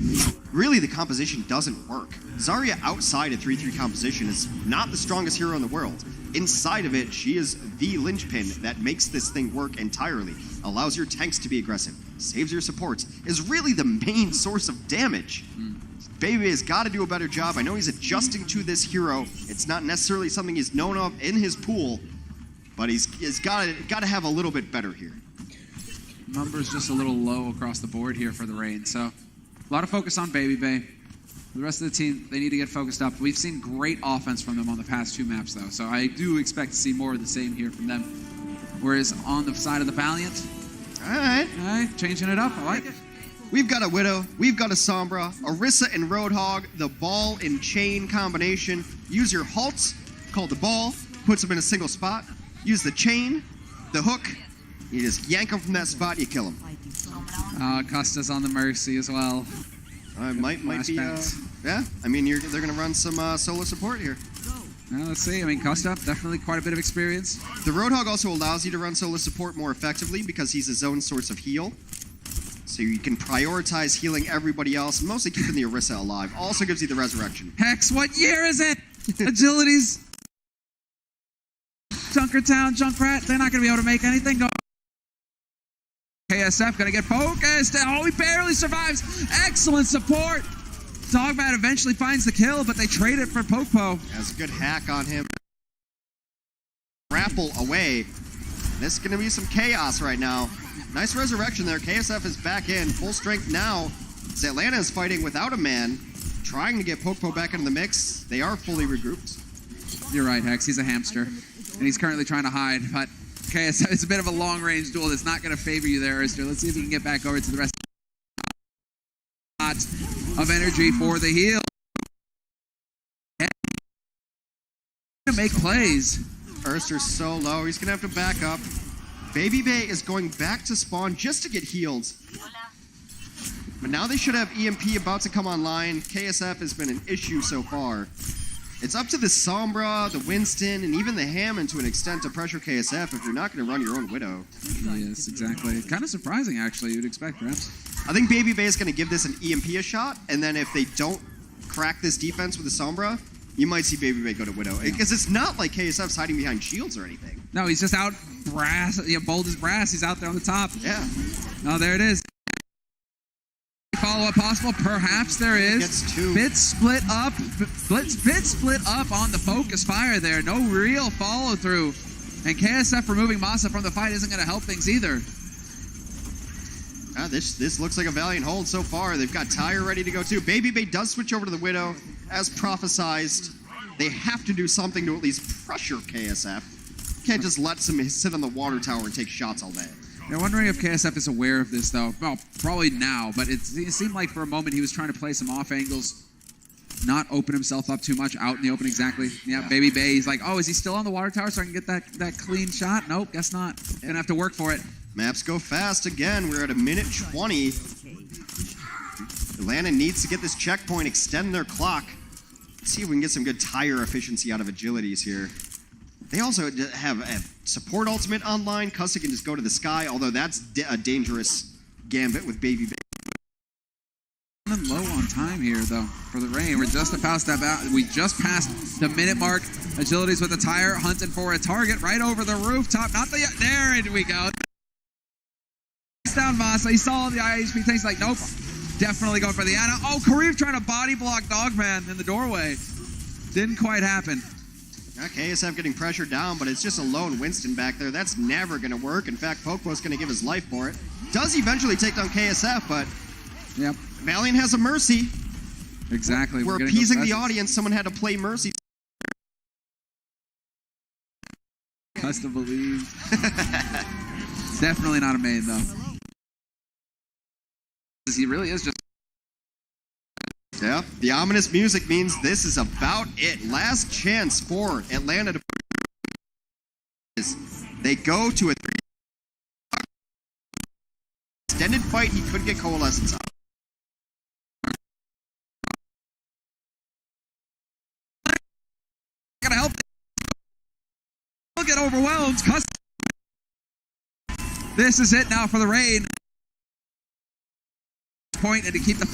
really the composition doesn't work. Zarya outside a 3-3 composition is not the strongest hero in the world. Inside of it, she is the linchpin that makes this thing work entirely. Allows your tanks to be aggressive, saves your supports, is really the main source of damage. Baby has got to do a better job. I know he's adjusting to this hero. It's not necessarily something he's known of in his pool, but he's got to have a little bit better here. Numbers just a little low across the board here for the Reign. So a lot of focus on Baby Bay. The rest of the team, they need to get focused up. We've seen great offense from them on the past 2 maps, though, so I do expect to see more of the same here from them. Whereas on the side of the Valiant, all right, changing it up. I like it. We've got a Widow, we've got a Sombra, Orisa and Roadhog, the ball and chain combination. Use your halts, called the ball, puts them in a single spot. Use the chain, the hook, you just yank them from that spot, you kill them. Custa's on the Mercy as well. Might be, yeah. I mean, they're going to run some solo support here. Let's see. I mean, Custa, definitely quite a bit of experience. The Roadhog also allows you to run solo support more effectively because he's his own source of heal. So you can prioritize healing everybody else, and mostly keeping the Orisa alive. Also gives you the resurrection. Hex, what year is it? Agilities. Junkertown, Junkrat, they're not going to be able to make anything go. KSF going to get focused. Oh, he barely survives. Excellent support. Dogbat eventually finds the kill, but they trade it for Popo. Has a good hack on him. Grapple away. This is going to be some chaos right now. Nice resurrection there. KSF is back in full strength now. Atlanta is fighting without a man, trying to get Popo back into the mix. They are fully regrouped. You're right, Hex. He's a hamster, and he's currently trying to hide. But KSF, it's a bit of a long-range duel that's not going to favor you there, Easter. Let's see if he can get back over to the rest of energy for the heal. To make plays. Erster's so low. He's going to have to back up. Baby Bay is going back to spawn just to get healed. But now they should have EMP about to come online. KSF has been an issue so far. It's up to the Sombra, the Winston, and even the Hammond to an extent to pressure KSF if you're not going to run your own Widow. Yes, exactly. Kind of surprising, actually, you'd expect, perhaps. I think Baby Bay is going to give this an EMP a shot, and then if they don't crack this defense with the Sombra, you might see Baby Bay go to Widow. Because it's not like KSF's hiding behind shields or anything. No, he's just out brass, bold as brass. He's out there on the top. Yeah. Oh, there it is. Follow-up possible? Perhaps there is. Gets 2. Bit split up. Bit split up on the focus fire there. No real follow-through. And KSF removing Masaa from the fight isn't going to help things either. This looks like a Valiant hold so far. They've got Tyre ready to go too. Baby Bay does switch over to the Widow. As prophesized, they have to do something to at least pressure KSF. Can't just let them sit on the water tower and take shots all day. I'm wondering if KSF is aware of this, though. Well, probably now, but it seemed like for a moment he was trying to play some off angles, not open himself up too much out in the open exactly. Yeah, Baby Bay, he's like, oh, is he still on the water tower so I can get that clean shot? Nope, guess not. Gonna have to work for it. Maps go fast again. We're at a minute 20. Atlanta needs to get this checkpoint, extend their clock. Let's see if we can get some good tire efficiency out of Agilities here. They also have a support ultimate online. Custa can just go to the sky, although that's a dangerous gambit with Baby Bay. Low on time here, though, for the Reign. We're just past that. We just passed the minute mark. Agilities with a tire, hunting for a target right over the rooftop. Not the there we go. Down Masaa. He saw the IHP thing. He's like, nope. Definitely going for the Ana. Oh, Kareem trying to body block Dogman in the doorway. Didn't quite happen. KSF getting pressured down, but it's just a lone Winston back there. That's never going to work. In fact, Popo's going to give his life for it. Does eventually take down KSF, but yep. Valiant has a Mercy. Exactly. We're appeasing the audience. Someone had to play Mercy. us to believe. It's definitely not a main, though. He really is just... Yeah, the ominous music means this is about it. Last chance for Atlanta to... They go to a extended fight. He could get Coalescence out. Gotta help. We'll get overwhelmed. This is it now for the Rain. Point and to keep the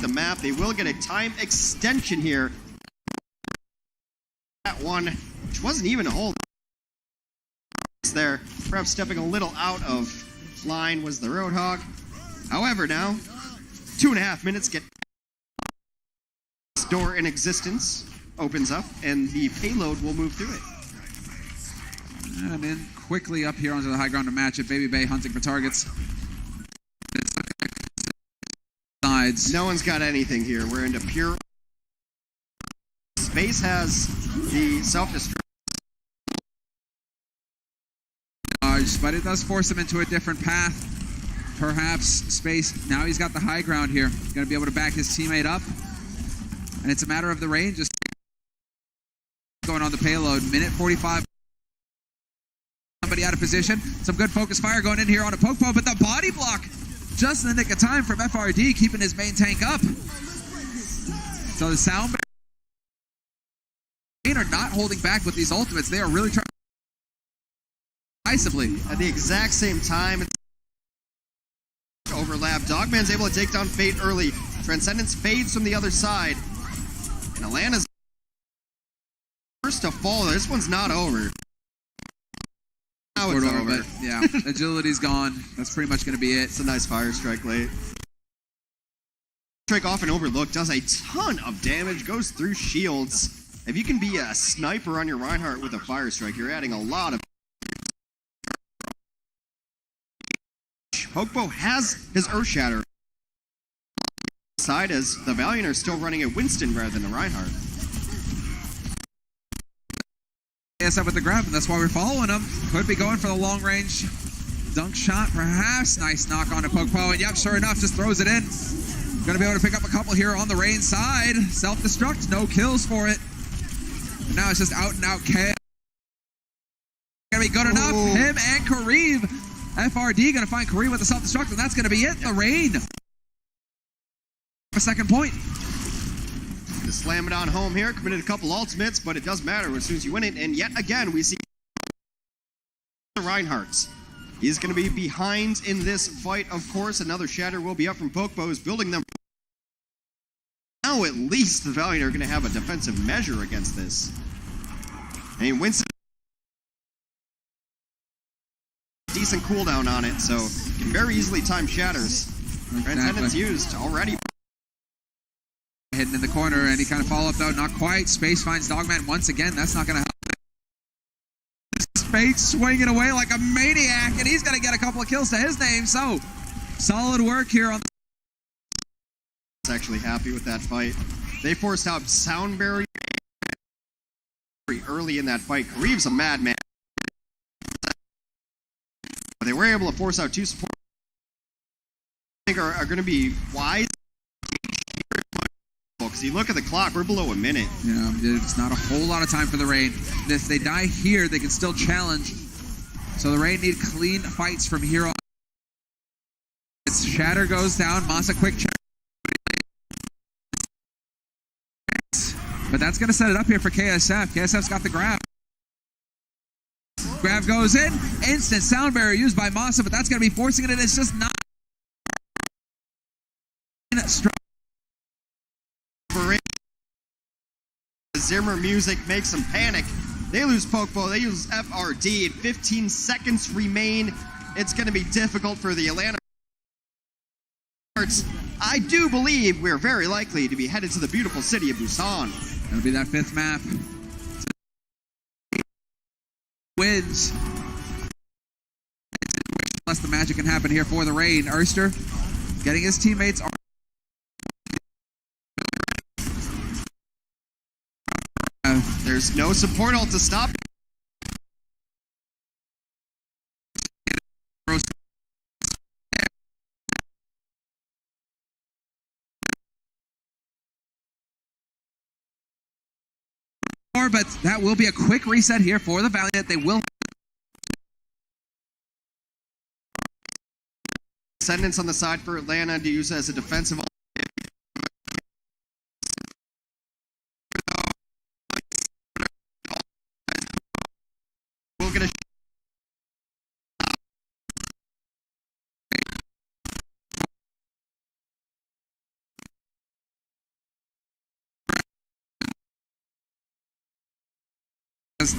map. They will get a time extension here. That one, which wasn't even a hold there. Perhaps stepping a little out of line was the Roadhog. However, now 2.5 minutes get this door in existence opens up, and the payload will move through it. And in quickly up here onto the high ground to match it. Baby Bay hunting for targets. Sides. No one's got anything here. We're into pure. Space has the self-destruct. But it does force him into a different path. Perhaps Space, now he's got the high ground here. Going to be able to back his teammate up. And it's a matter of the range just going on the payload. Minute 45. Somebody out of position. Some good focus fire going in here on a poke but the body block just in the nick of time from FRD, keeping his main tank up. So the sound are not holding back with these ultimates. They are really trying decisively. At the exact same time, it's overlap. Dogman's able to take down Fate early. Transcendence fades from the other side. And Atlanta's first to fall. This one's not over. Now it's over. But yeah, agility's gone. That's pretty much going to be it. It's a nice fire strike late. Strike off and overlook, does a ton of damage, goes through shields. If you can be a sniper on your Reinhardt with a fire strike, you're adding a lot of... Pokebo has his Earth Shatter. Side as the Valiant are still running a Winston rather than the Reinhardt. Yes, up with the grab, and that's why we're following him. Could be going for the long range dunk shot, perhaps. Nice knock on to Pokebo, and yep, sure enough, just throws it in. Gonna be able to pick up a couple here on the Rain side. Self-destruct, no kills for it. And now it's just out and out chaos. Gonna be good enough. Him and Kareem. FRD gonna find Kareem with the self-destruct, and that's gonna be it. The Rain. A second point. To slam it on home here, committed a couple ultimates, but it does matter as soon as you win it. And yet again, we see the Reinhardts. He's going to be behind in this fight, of course. Another shatter will be up from Pokebo, who's building them. Now at least the Valiant are going to have a defensive measure against this. I mean, Winston, decent cooldown on it, so can very easily time shatters. Transcendence used already. Hidden in the corner, any kind of follow-up though, not quite. Space finds Dogman once again, that's not going to help. Space swinging away like a maniac, and he's going to get a couple of kills to his name, so solid work here on the... Actually happy with that fight. They forced out Sound Barrier early in that fight. Kareem's a madman. They were able to force out two support. I think are going to be wise. Because you look at the clock, we're below a minute. Yeah, it's not a whole lot of time for the Rain. If they die here, they can still challenge. So the Rain need clean fights from here on. Shatter goes down. Masaa quick check. But that's going to set it up here for KSF. KSF's got the grab. Grab goes in. Instant sound barrier used by Masaa, but that's going to be forcing it, and it's just not. Zimmer music makes them panic. They lose Pokebo, they use FRD, and 15 seconds remain. It's going to be difficult for the Atlanta. I do believe we're very likely to be headed to the beautiful city of Busan. That'll be that fifth map. Wins. Unless the magic can happen here for the Rain. Erster getting his teammates There's no support ult to stop. But that will be a quick reset here for the Valiant. They will. Ascendance on the side for Atlanta to use as a defensive. We'll get a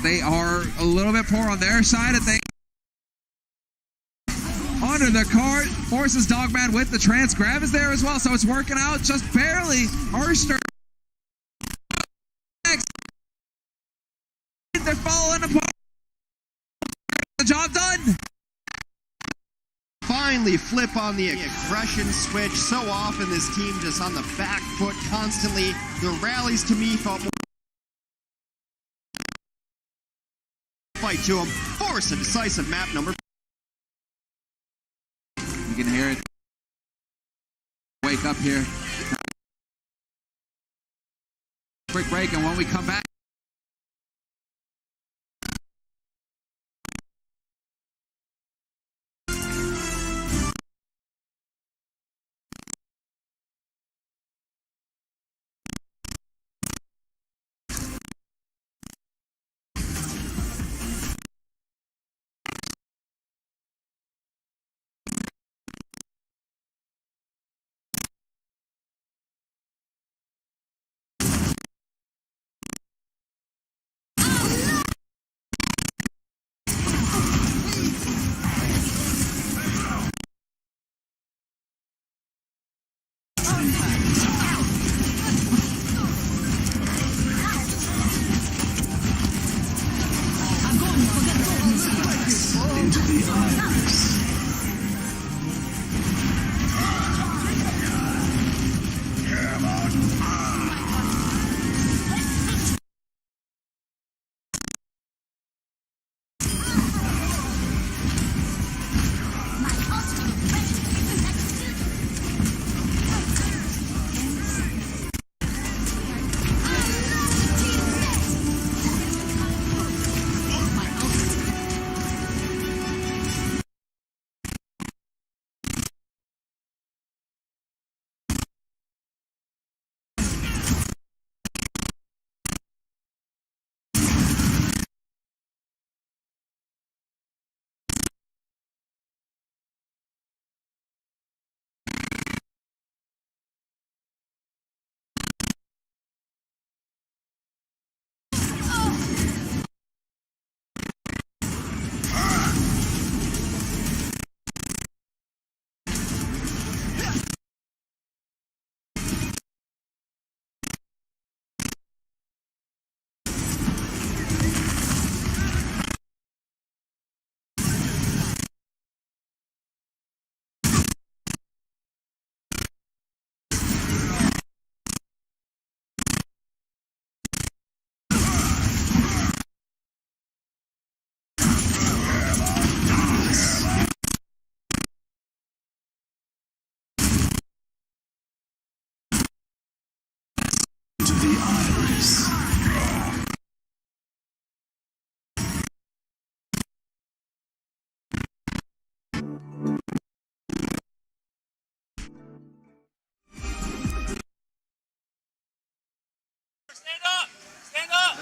they are a little bit poor on their side of things. Under the cart, forces Dogman with the trance. Grab is there as well, so it's working out just barely. Arster. They're falling apart. The job done. Finally flip on the aggression switch. So often this team just on the back foot constantly. The rallies to me felt more fight to him. Force a decisive map number. You can hear it. Wake up here. Quick break, and when we come back. Into the iris. To the iris. Stand up! Stand up!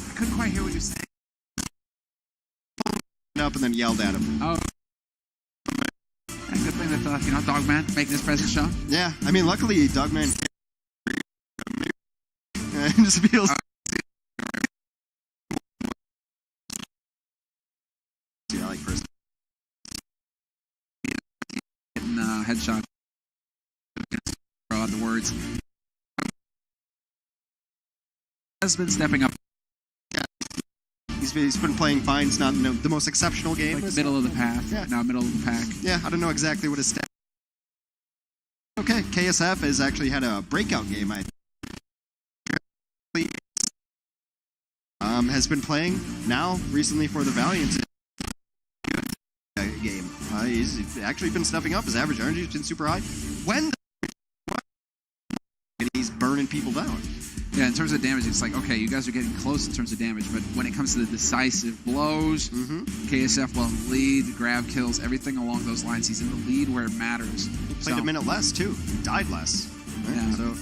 I couldn't quite hear what you said. Up and then yelled at him. Oh. Good thing that, Dogman making his presence shown. Yeah, I mean, luckily, Dogman just feels. Yeah, I like first. Getting headshot. Throw out the words. Has been stepping up. He's been playing fine. It's not the most exceptional game. Like middle of the path. Yeah. Now middle of the pack. Yeah, I don't know exactly what his stat. KSF has actually had a breakout game. Has been playing now recently for the Valiant game. He's actually been stepping up. His average energy has been super high. And he's burning people down. Yeah, in terms of damage, it's like, okay, you guys are getting close in terms of damage, but when it comes to the decisive blows, KSF well in the lead, grab kills, everything along those lines. He's in the lead where it matters. He played a minute less, too. He died less. Right? Yeah. So,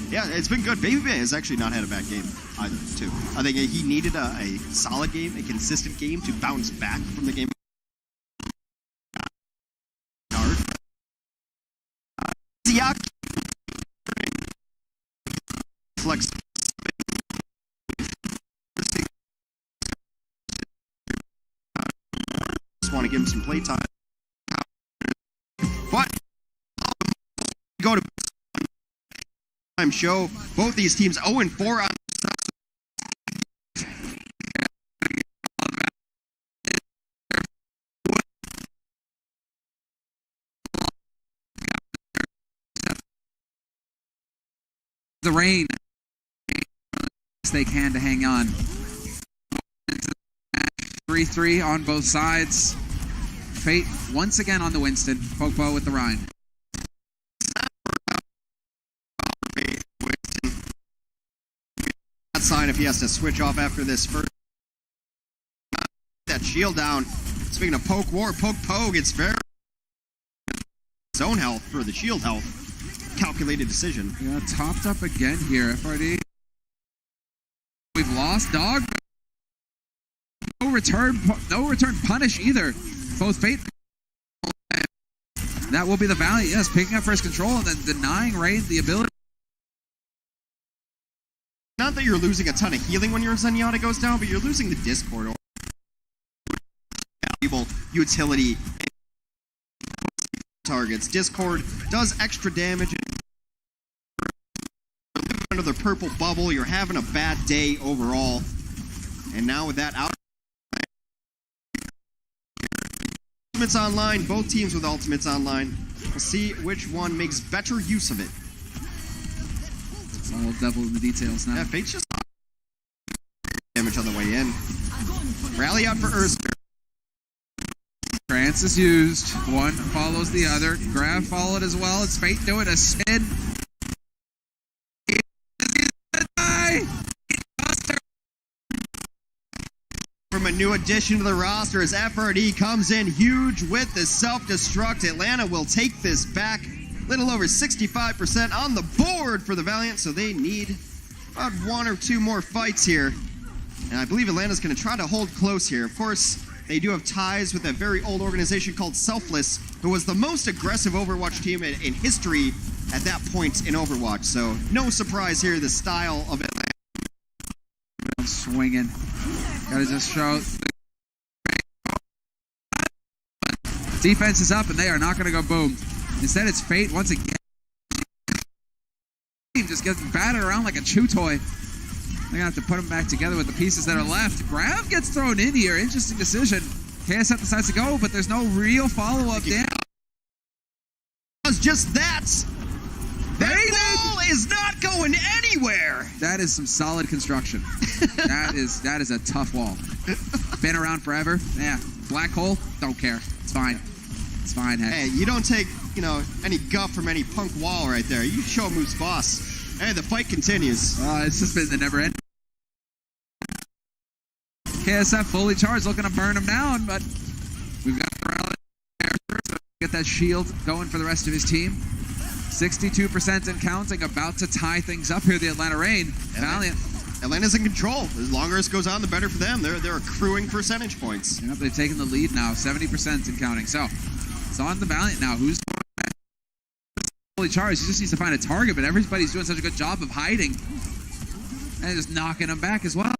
yeah, it's been good. Baby Bay has actually not had a bad game either, too. I think he needed a solid game, a consistent game to bounce back from the game. Flex. Just want to give him some play time. But go to time show. Both these teams 0-4 on the rain. They can to hang on. 3-3 on both sides. Fate once again on the Winston. Pogba with the Rhine. That sign if he has to switch off after this first. That shield down. Speaking of poke war, poke, it's very zone health for the shield health. Calculated decision. Yeah, topped up again here, FRD. We've lost dog. No return punish either. Both Fate. That will be the Valiant, yes, picking up first control and then denying Rain the ability. Not that you're losing a ton of healing when your Zenyatta goes down, but you're losing the Discord or valuable utility targets. Discord does extra damage. Under the purple bubble, you're having a bad day overall. And now with that out, ultimates online, both teams with ultimates online. We'll see which one makes better use of it. It's all devil in the details now. Yeah, Fate's just damage on the way in. Rally out for Ursa. Trance is used. One follows the other. Grab followed as well. It's Fate doing a spin. From a new addition to the roster as FRD comes in huge with the self-destruct. Atlanta will take this back. Little over 65% on the board for the Valiant, so they need about one or two more fights here. And I believe Atlanta's going to try to hold close here. Of course, they do have ties with a very old organization called Selfless, who was the most aggressive Overwatch team in history at that point in Overwatch. So no surprise here, the style of Atlanta. Swinging. Gotta just show. Defense is up and they are not gonna go boom. Instead it's Fate once again. Just getting battered around like a chew toy. They're gonna have to put them back together with the pieces that are left. Grav gets thrown in here. Interesting decision. KSF decides to go, but there's no real follow-up damage. Just that. That ball is not going anywhere. That is some solid construction. that is a tough wall. Been around forever. Yeah. Black hole. Don't care. It's fine. It's fine. Heck. Hey, you don't take any guff from any punk wall right there. You show him who's boss. Hey, the fight continues. It's just been the never end. KSF fully charged, looking to burn him down, but we've got Morales to get that shield going for the rest of his team. 62% and counting, about to tie things up here. The Atlanta Reign. Valiant. Atlanta's in control. The longer this goes on, the better for them. They're accruing percentage points. Yep, they've taken the lead now, 70% and counting. So it's on the Valiant now. Who's fully charged? He just needs to find a target, but everybody's doing such a good job of hiding and just knocking them back as well.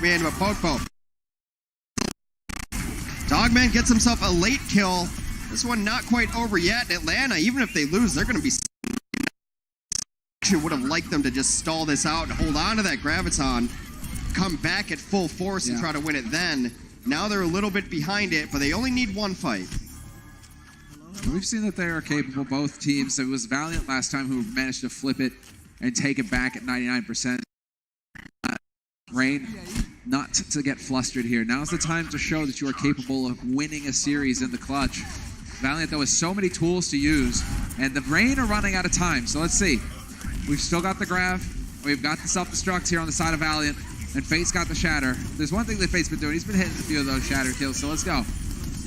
Man, but Popo. Dogman gets himself a late kill. This one not quite over yet. Atlanta, even if they lose, they're going to be would have liked them to just stall this out and hold on to that Graviton, come back at full force and try to win it then. Now they're a little bit behind it, but they only need one fight. We've seen that they are capable, both teams. It was Valiant last time who managed to flip it and take it back at 99%. Rain, not to get flustered here. Now's the time to show that you are capable of winning a series in the clutch. Valiant, though, has so many tools to use, and the Rain are running out of time. So let's see. We've still got the Grav. We've got the self-destructs here on the side of Valiant, and Fate's got the Shatter. There's one thing that Fate's been doing. He's been hitting a few of those Shatter kills, so let's go.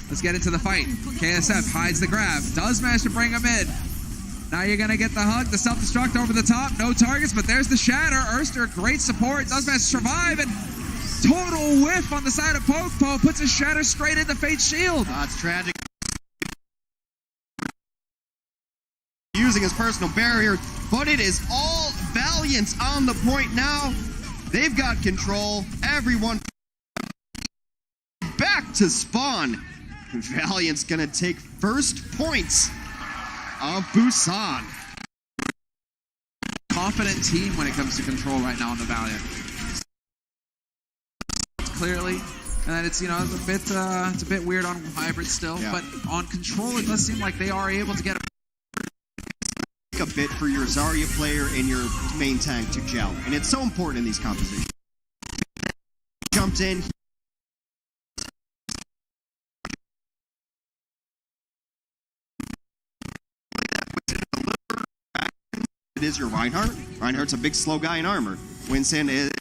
Let's get into the fight. KSF hides the Grav, does manage to bring him in. Now you're going to get the hug, the self-destruct over the top. No targets, but there's the Shatter. Erster, great support, does manage to survive, and total whiff on the side of Pokepo puts a Shatter straight into Fate's shield. It's tragic. Using his personal barrier, but it is all Valiant on the point now. They've got control. Everyone back to spawn. Valiant's gonna take first points of Busan. Confident team when it comes to control right now on the Valiant. Clearly, and it's it's a bit weird on hybrid still, but on control it does seem like they are able to get a bit for your Zarya player and your main tank to gel, and it's so important in these compositions. Jumped in. It is your Reinhardt. Reinhardt's a big slow guy in armor. Winston is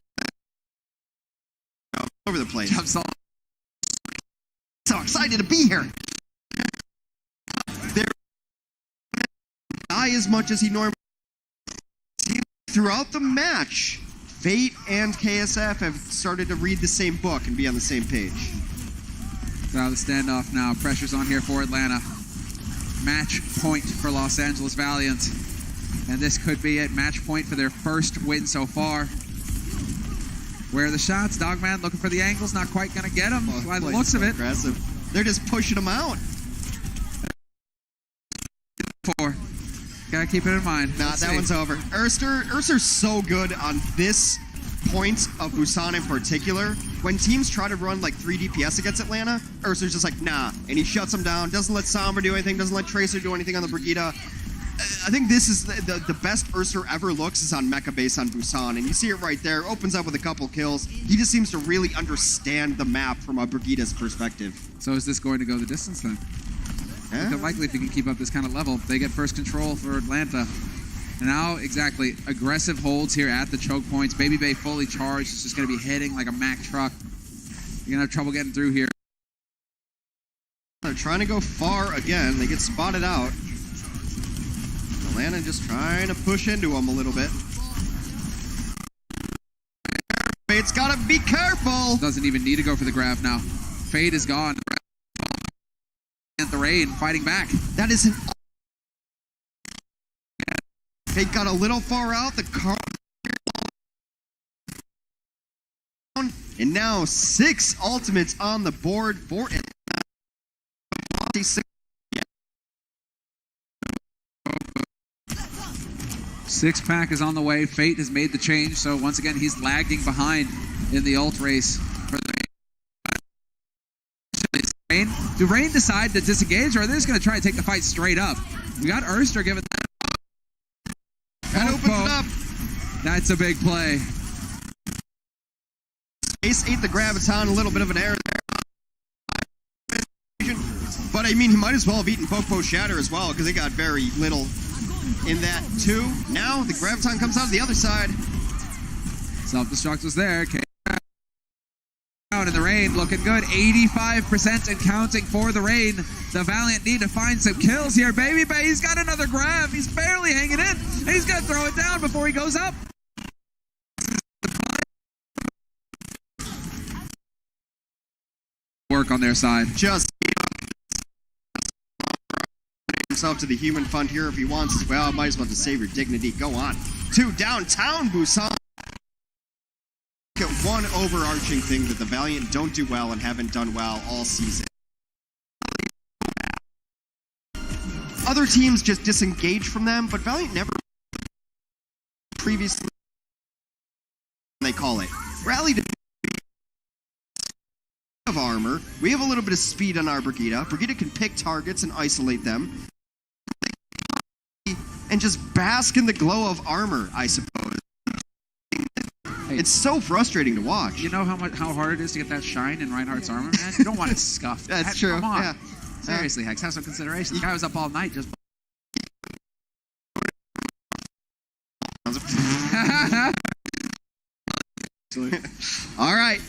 all over the place. I'm so excited to be here. As much as he normally throughout the match, Fate and KSF have started to read the same book and be on the same page. So the standoff now. Pressure's on here for Atlanta. Match point for Los Angeles Valiant. And this could be it. Match point for their first win so far. Where are the shots? Dogman looking for the angles. Not quite going to get them by the looks of it. Aggressive. They're just pushing them out. Gotta keep it in mind. Nah, that one's over. Erster's so good on this point of Busan in particular. When teams try to run like 3 DPS against Atlanta, Erster's just like, nah. And he shuts them down, doesn't let Sombra do anything, doesn't let Tracer do anything on the Brigitte. I think this is the best Erster ever looks is on Mecha base on Busan. And you see it right there, opens up with a couple kills. He just seems to really understand the map from a Brigitte's perspective. So is this going to go the distance then? Look unlikely if you can keep up this kind of level. They get first control for Atlanta. And now, exactly, aggressive holds here at the choke points. Baby Bay fully charged. It's just going to be hitting like a Mack truck. You're going to have trouble getting through here. They're trying to go far again. They get spotted out. Atlanta just trying to push into them a little bit. Fate's got to be careful. Doesn't even need to go for the grab now. Fate is gone. And the Rain fighting back. That is an... Fate got a little far out. The car... And now 6 ultimates on the board for it. 6-pack is on the way. Fate has made the change, so once again he's lagging behind in the ult race for the Rain. Do Rain decide to disengage, or are they just going to try to take the fight straight up? We got Erster giving that opens it up. That's a big play. Ace ate the Graviton, a little bit of an error there. But I mean, he might as well have eaten Pokepo Shatter as well, because they got very little in that too. Now the Graviton comes out of the other side. Self-destruct was there. Out in the Rain, looking good. 85% and counting for the Rain. The Valiant need to find some kills here. Baby Bay, he's got another grab. He's barely hanging in. And he's going to throw it down before he goes up. Work on their side. Just himself to the human fund here if he wants as well. Might as well just save your dignity. Go on. To downtown Busan. One overarching thing that the Valiant don't do well and haven't done well all season. Other teams just disengage from them, but Valiant never previously they call it. Rally of armor. We have a little bit of speed on our Brigitte. Brigitte can pick targets and isolate them. And just bask in the glow of armor, I suppose. It's so frustrating to watch. You know how hard it is to get that shine in Reinhardt's armor, man? You don't want it scuffed. That's true. Come on. Yeah. Seriously, Hex, have some consideration. The guy was up all night just... All right.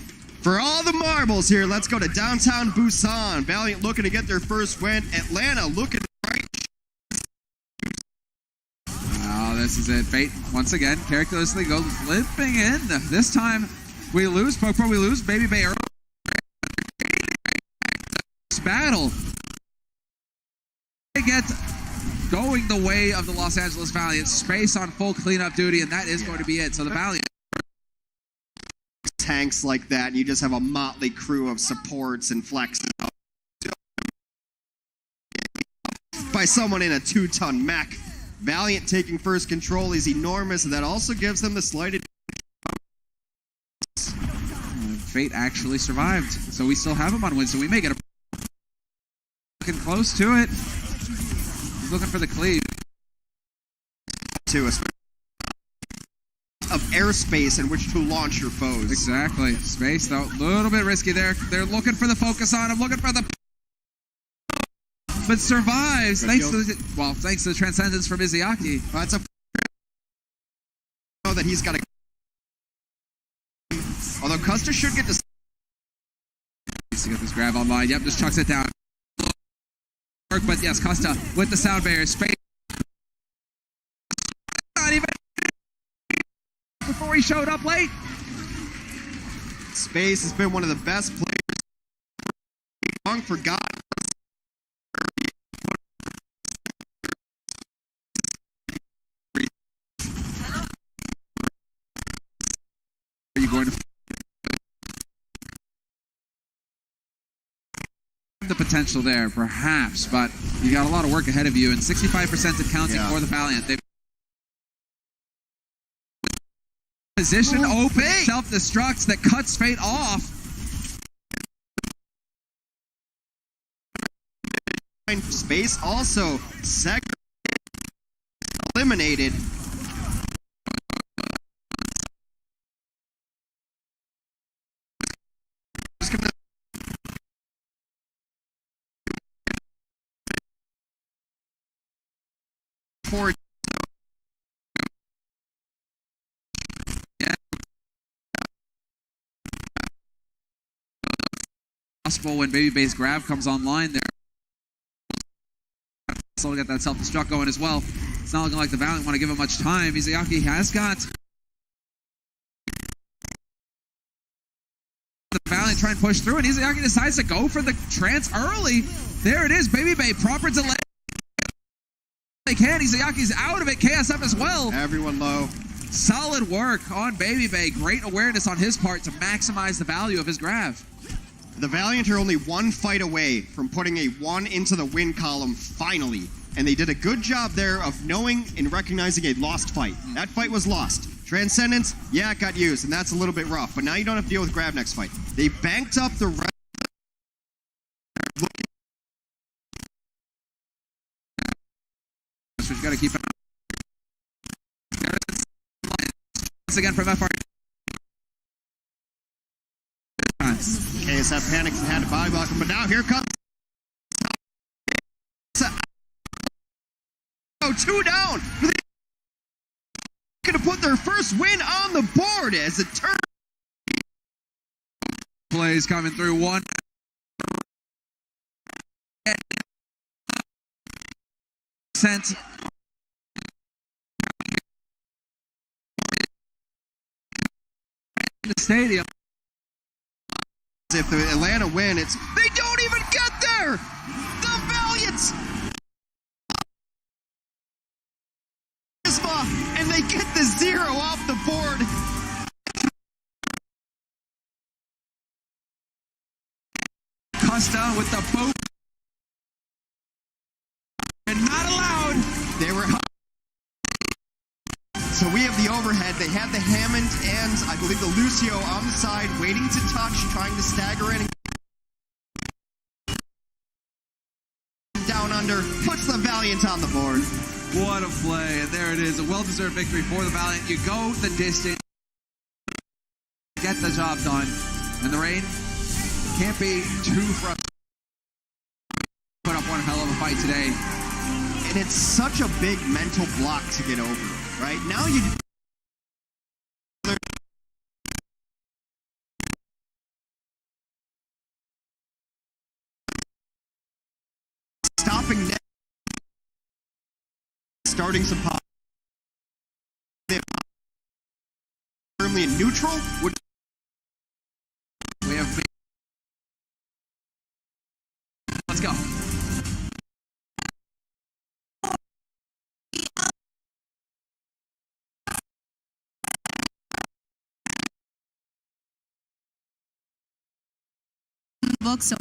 For all the marbles here, let's go to downtown Busan. Valiant looking to get their first win. Atlanta looking right. Oh, this is it. Fate, once again, characteristically goes limping in. This time, we lose. Pokepro, we lose. Baby Bay early. Battle. They get going the way of the Los Angeles Valiant. Space on full cleanup duty, and that is going to be it. So the Valiant. Tanks like that, and you just have a motley crew of supports and flexes by someone in a 2-ton mech. Valiant taking first control is enormous, and that also gives them the slight Fate actually survived, so we still have him on win, so we may get a looking close to it. He's looking for the cleave. To us of airspace in which to launch your foes. Exactly. Space, though, a little bit risky there. They're looking for the focus on him, looking for the... But survives, thanks to the transcendence from Izayaki. That's a... know that he's got a... Although Custer should get this... Needs to get this grab online. Yep, just chucks it down. But yes, Costa with the sound barrier. Space. Not even... Before he showed up late. Space has been one of the best players. Long forgotten. Are you going to the potential there, perhaps, but you got a lot of work ahead of you, and 65% and counting for the Valiant. They've position open, self-destructs that cuts Fate off. Space also eliminated. Possible when Baby Bay's grab comes online there. Also get that self-destruct going as well. It's not looking like the Valiant want to give him much time. Izayaki has got the Valiant trying to push through, and Izayaki decides to go for the trance early. There it is, Baby Bay, proper delay. They can. Izayaki's out of it. KSF as well. Everyone low. Solid work on Baby Bay. Great awareness on his part to maximize the value of his grab. The Valiant are only one fight away from putting a 1 into the win column finally. And they did a good job there of knowing and recognizing a lost fight. That fight was lost. Transcendence, yeah, it got used, and that's a little bit rough. But now you don't have to deal with grab next fight. They banked up the rest. So you got to keep it once again from FR. KSF panics and had to body block him, but now here comes. Oh, 2 down. Going to put their first win on the board as it turns. Plays coming through one. Sent. In the stadium. If the Atlanta win, it's they don't even get there. The Valiants, and they get the 0 off the board. Costa with the boat, and not allowed. They were So we have the overhead. They had the Hammond and I believe the Lucio on the side, waiting to touch, trying to stagger in. Down under, puts the Valiant on the board. What a play, and there it is, a well-deserved victory for the Valiant. You go the distance, get the job done, and the Reign can't be too frustrated. Put up one hell of a fight today. And it's such a big mental block to get over, right? Now you... Stopping net. Starting some pop. Firmly in neutral. We have... Let's go. Book, so